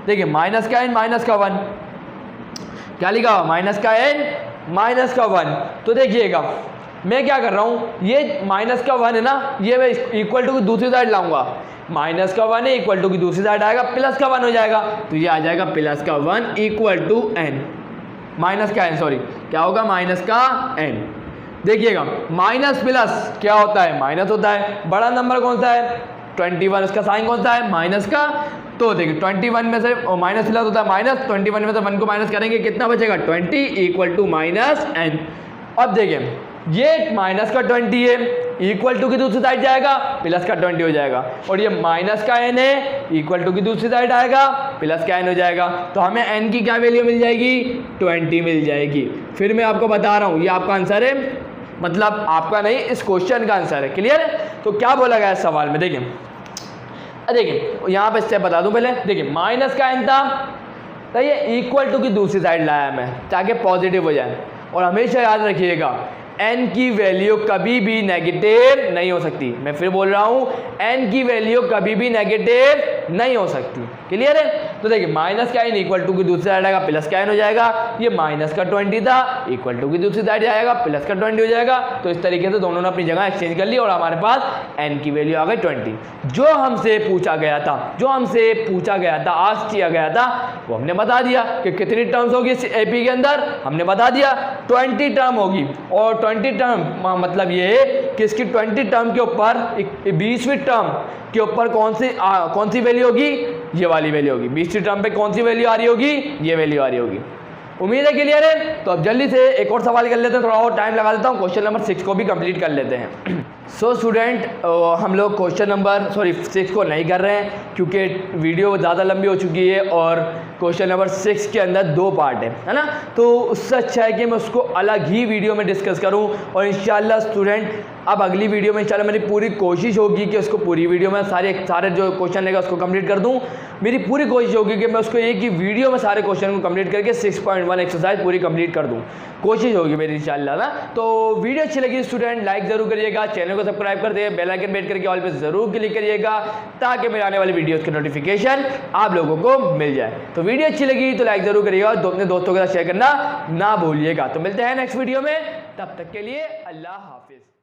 देखिए माइनस का n माइनस का 1, क्या लिखा माइनस का n माइनस का 1। तो देखिएगा मैं क्या कर रहा हूँ, ये माइनस का 1 है ना, ये मैं इक्वल टू की दूसरी साइड लाऊंगा, माइनस का 1 है इक्वल टू की दूसरी साइड आएगा प्लस का 1 हो जाएगा, तो ये आ जाएगा प्लस का 1 इक्वल टू n माइनस का n, सॉरी क्या होगा माइनस का n। देखिएगा माइनस प्लस क्या होता है माइनस होता है, बड़ा नंबर कौन सा है 21, उसका साइन कौन सा है माइनस का, तो देखिए 21 में से माइनस प्लस होता है माइनस, 21 में से 1 को माइनस करेंगे कितना बचेगा 20 इक्वल टू माइनस n। अब देखिए ये माइनस का 20 है इक्वल टू की दूसरी साइड जाएगा प्लस का 20 हो जाएगा, और ये माइनस का n है इक्वल टू की दूसरी साइड आएगा प्लस का n हो जाएगा, तो हमें n की क्या वैल्यू मिल जाएगी 20 मिल जाएगी। फिर मैं आपको बता रहा हूँ ये आपका आंसर है, मतलब आपका नहीं इस क्वेश्चन का आंसर है। क्लियर है, तो क्या बोला गया है सवाल में, देखिए यहाँ पे स्टेप बता दूं पहले, देखिए माइनस का n था, तो ये इक्वल टू की दूसरी साइड लाया मैं ताकि पॉजिटिव हो जाए, और हमेशा याद रखिएगा n की वैल्यू कभी भी नेगेटिव नहीं हो सकती, मैं फिर बोल रहा हूँ n की वैल्यू कभी भी नेगेटिव नहीं हो सकती। क्लियर है, तो देखिए माइनस का n इक्वल टू की दूसरी साइड आएगा प्लस का n हो जाएगा, ये माइनस का 20 था इक्वल टू की दूसरी साइड जाएगा प्लस का 20 हो जाएगा, तो इस तरीके से दोनों ने अपनी जगह एक्सचेंज कर ली और हमारे पास n की वैल्यू आ गई 20। जो हमसे पूछा गया था आस्क किया गया था वो हमने बता दिया कि कितनी टर्म्स होगी इस एपी के अंदर, हमने बता दिया 20 टर्म होगी, और 20 टर्म मतलब ये है कि इसकी 20 टर्म के ऊपर 20वीं टर्म के ऊपर कौन सी वैल्यू होगी, ये वाली वैल्यू होगी, 20वीं टर्म पे कौन सी वैल्यू आ रही होगी, ये वैल्यू आ रही होगी। उम्मीद है क्लियर है, तो अब जल्दी से एक और सवाल कर लेते हैं, थोड़ा और टाइम लगा देता हूँ, क्वेश्चन नंबर 6 को भी कंप्लीट कर लेते हैं। सो स्टूडेंट हम लोग क्वेश्चन नंबर 6 को नहीं कर रहे हैं क्योंकि वीडियो ज़्यादा लंबी हो चुकी है और क्वेश्चन नंबर 6 के अंदर 2 पार्ट है ना, तो उससे अच्छा है कि मैं उसको अलग ही वीडियो में डिस्कस करूं, और इंशाल्लाह स्टूडेंट अब अगली वीडियो में इंशाल्लाह मेरी पूरी कोशिश होगी कि उसको पूरी वीडियो में सारे जो क्वेश्चन रहेगा उसको कंप्लीट कर दूं। मेरी पूरी कोशिश होगी कि मैं उसको एक ही वीडियो में सारे क्वेश्चन को कंप्लीट करके 6.1 एक्सरसाइज पूरी कंप्लीट कर दूं, कोशिश होगी मेरी इंशाल्लाह ना। तो वीडियो अच्छी लगी स्टूडेंट लाइक ज़रूर करिएगा, चैनल को सब्सक्राइब कर दिए, बेल आइकन बैठ करके ऑल पे ज़रूर क्लिक करिएगा ताकि मेरे आने वाली वीडियोज़ के नोटिफिकेशन आप लोगों को मिल जाए। तो वीडियो अच्छी लगी तो लाइक ज़रूर करिएगा और अपने दोस्तों के साथ शेयर करना ना भूलिएगा। तो मिलते हैं नेक्स्ट वीडियो में, तब तक के लिए अल्लाह हाफिज़।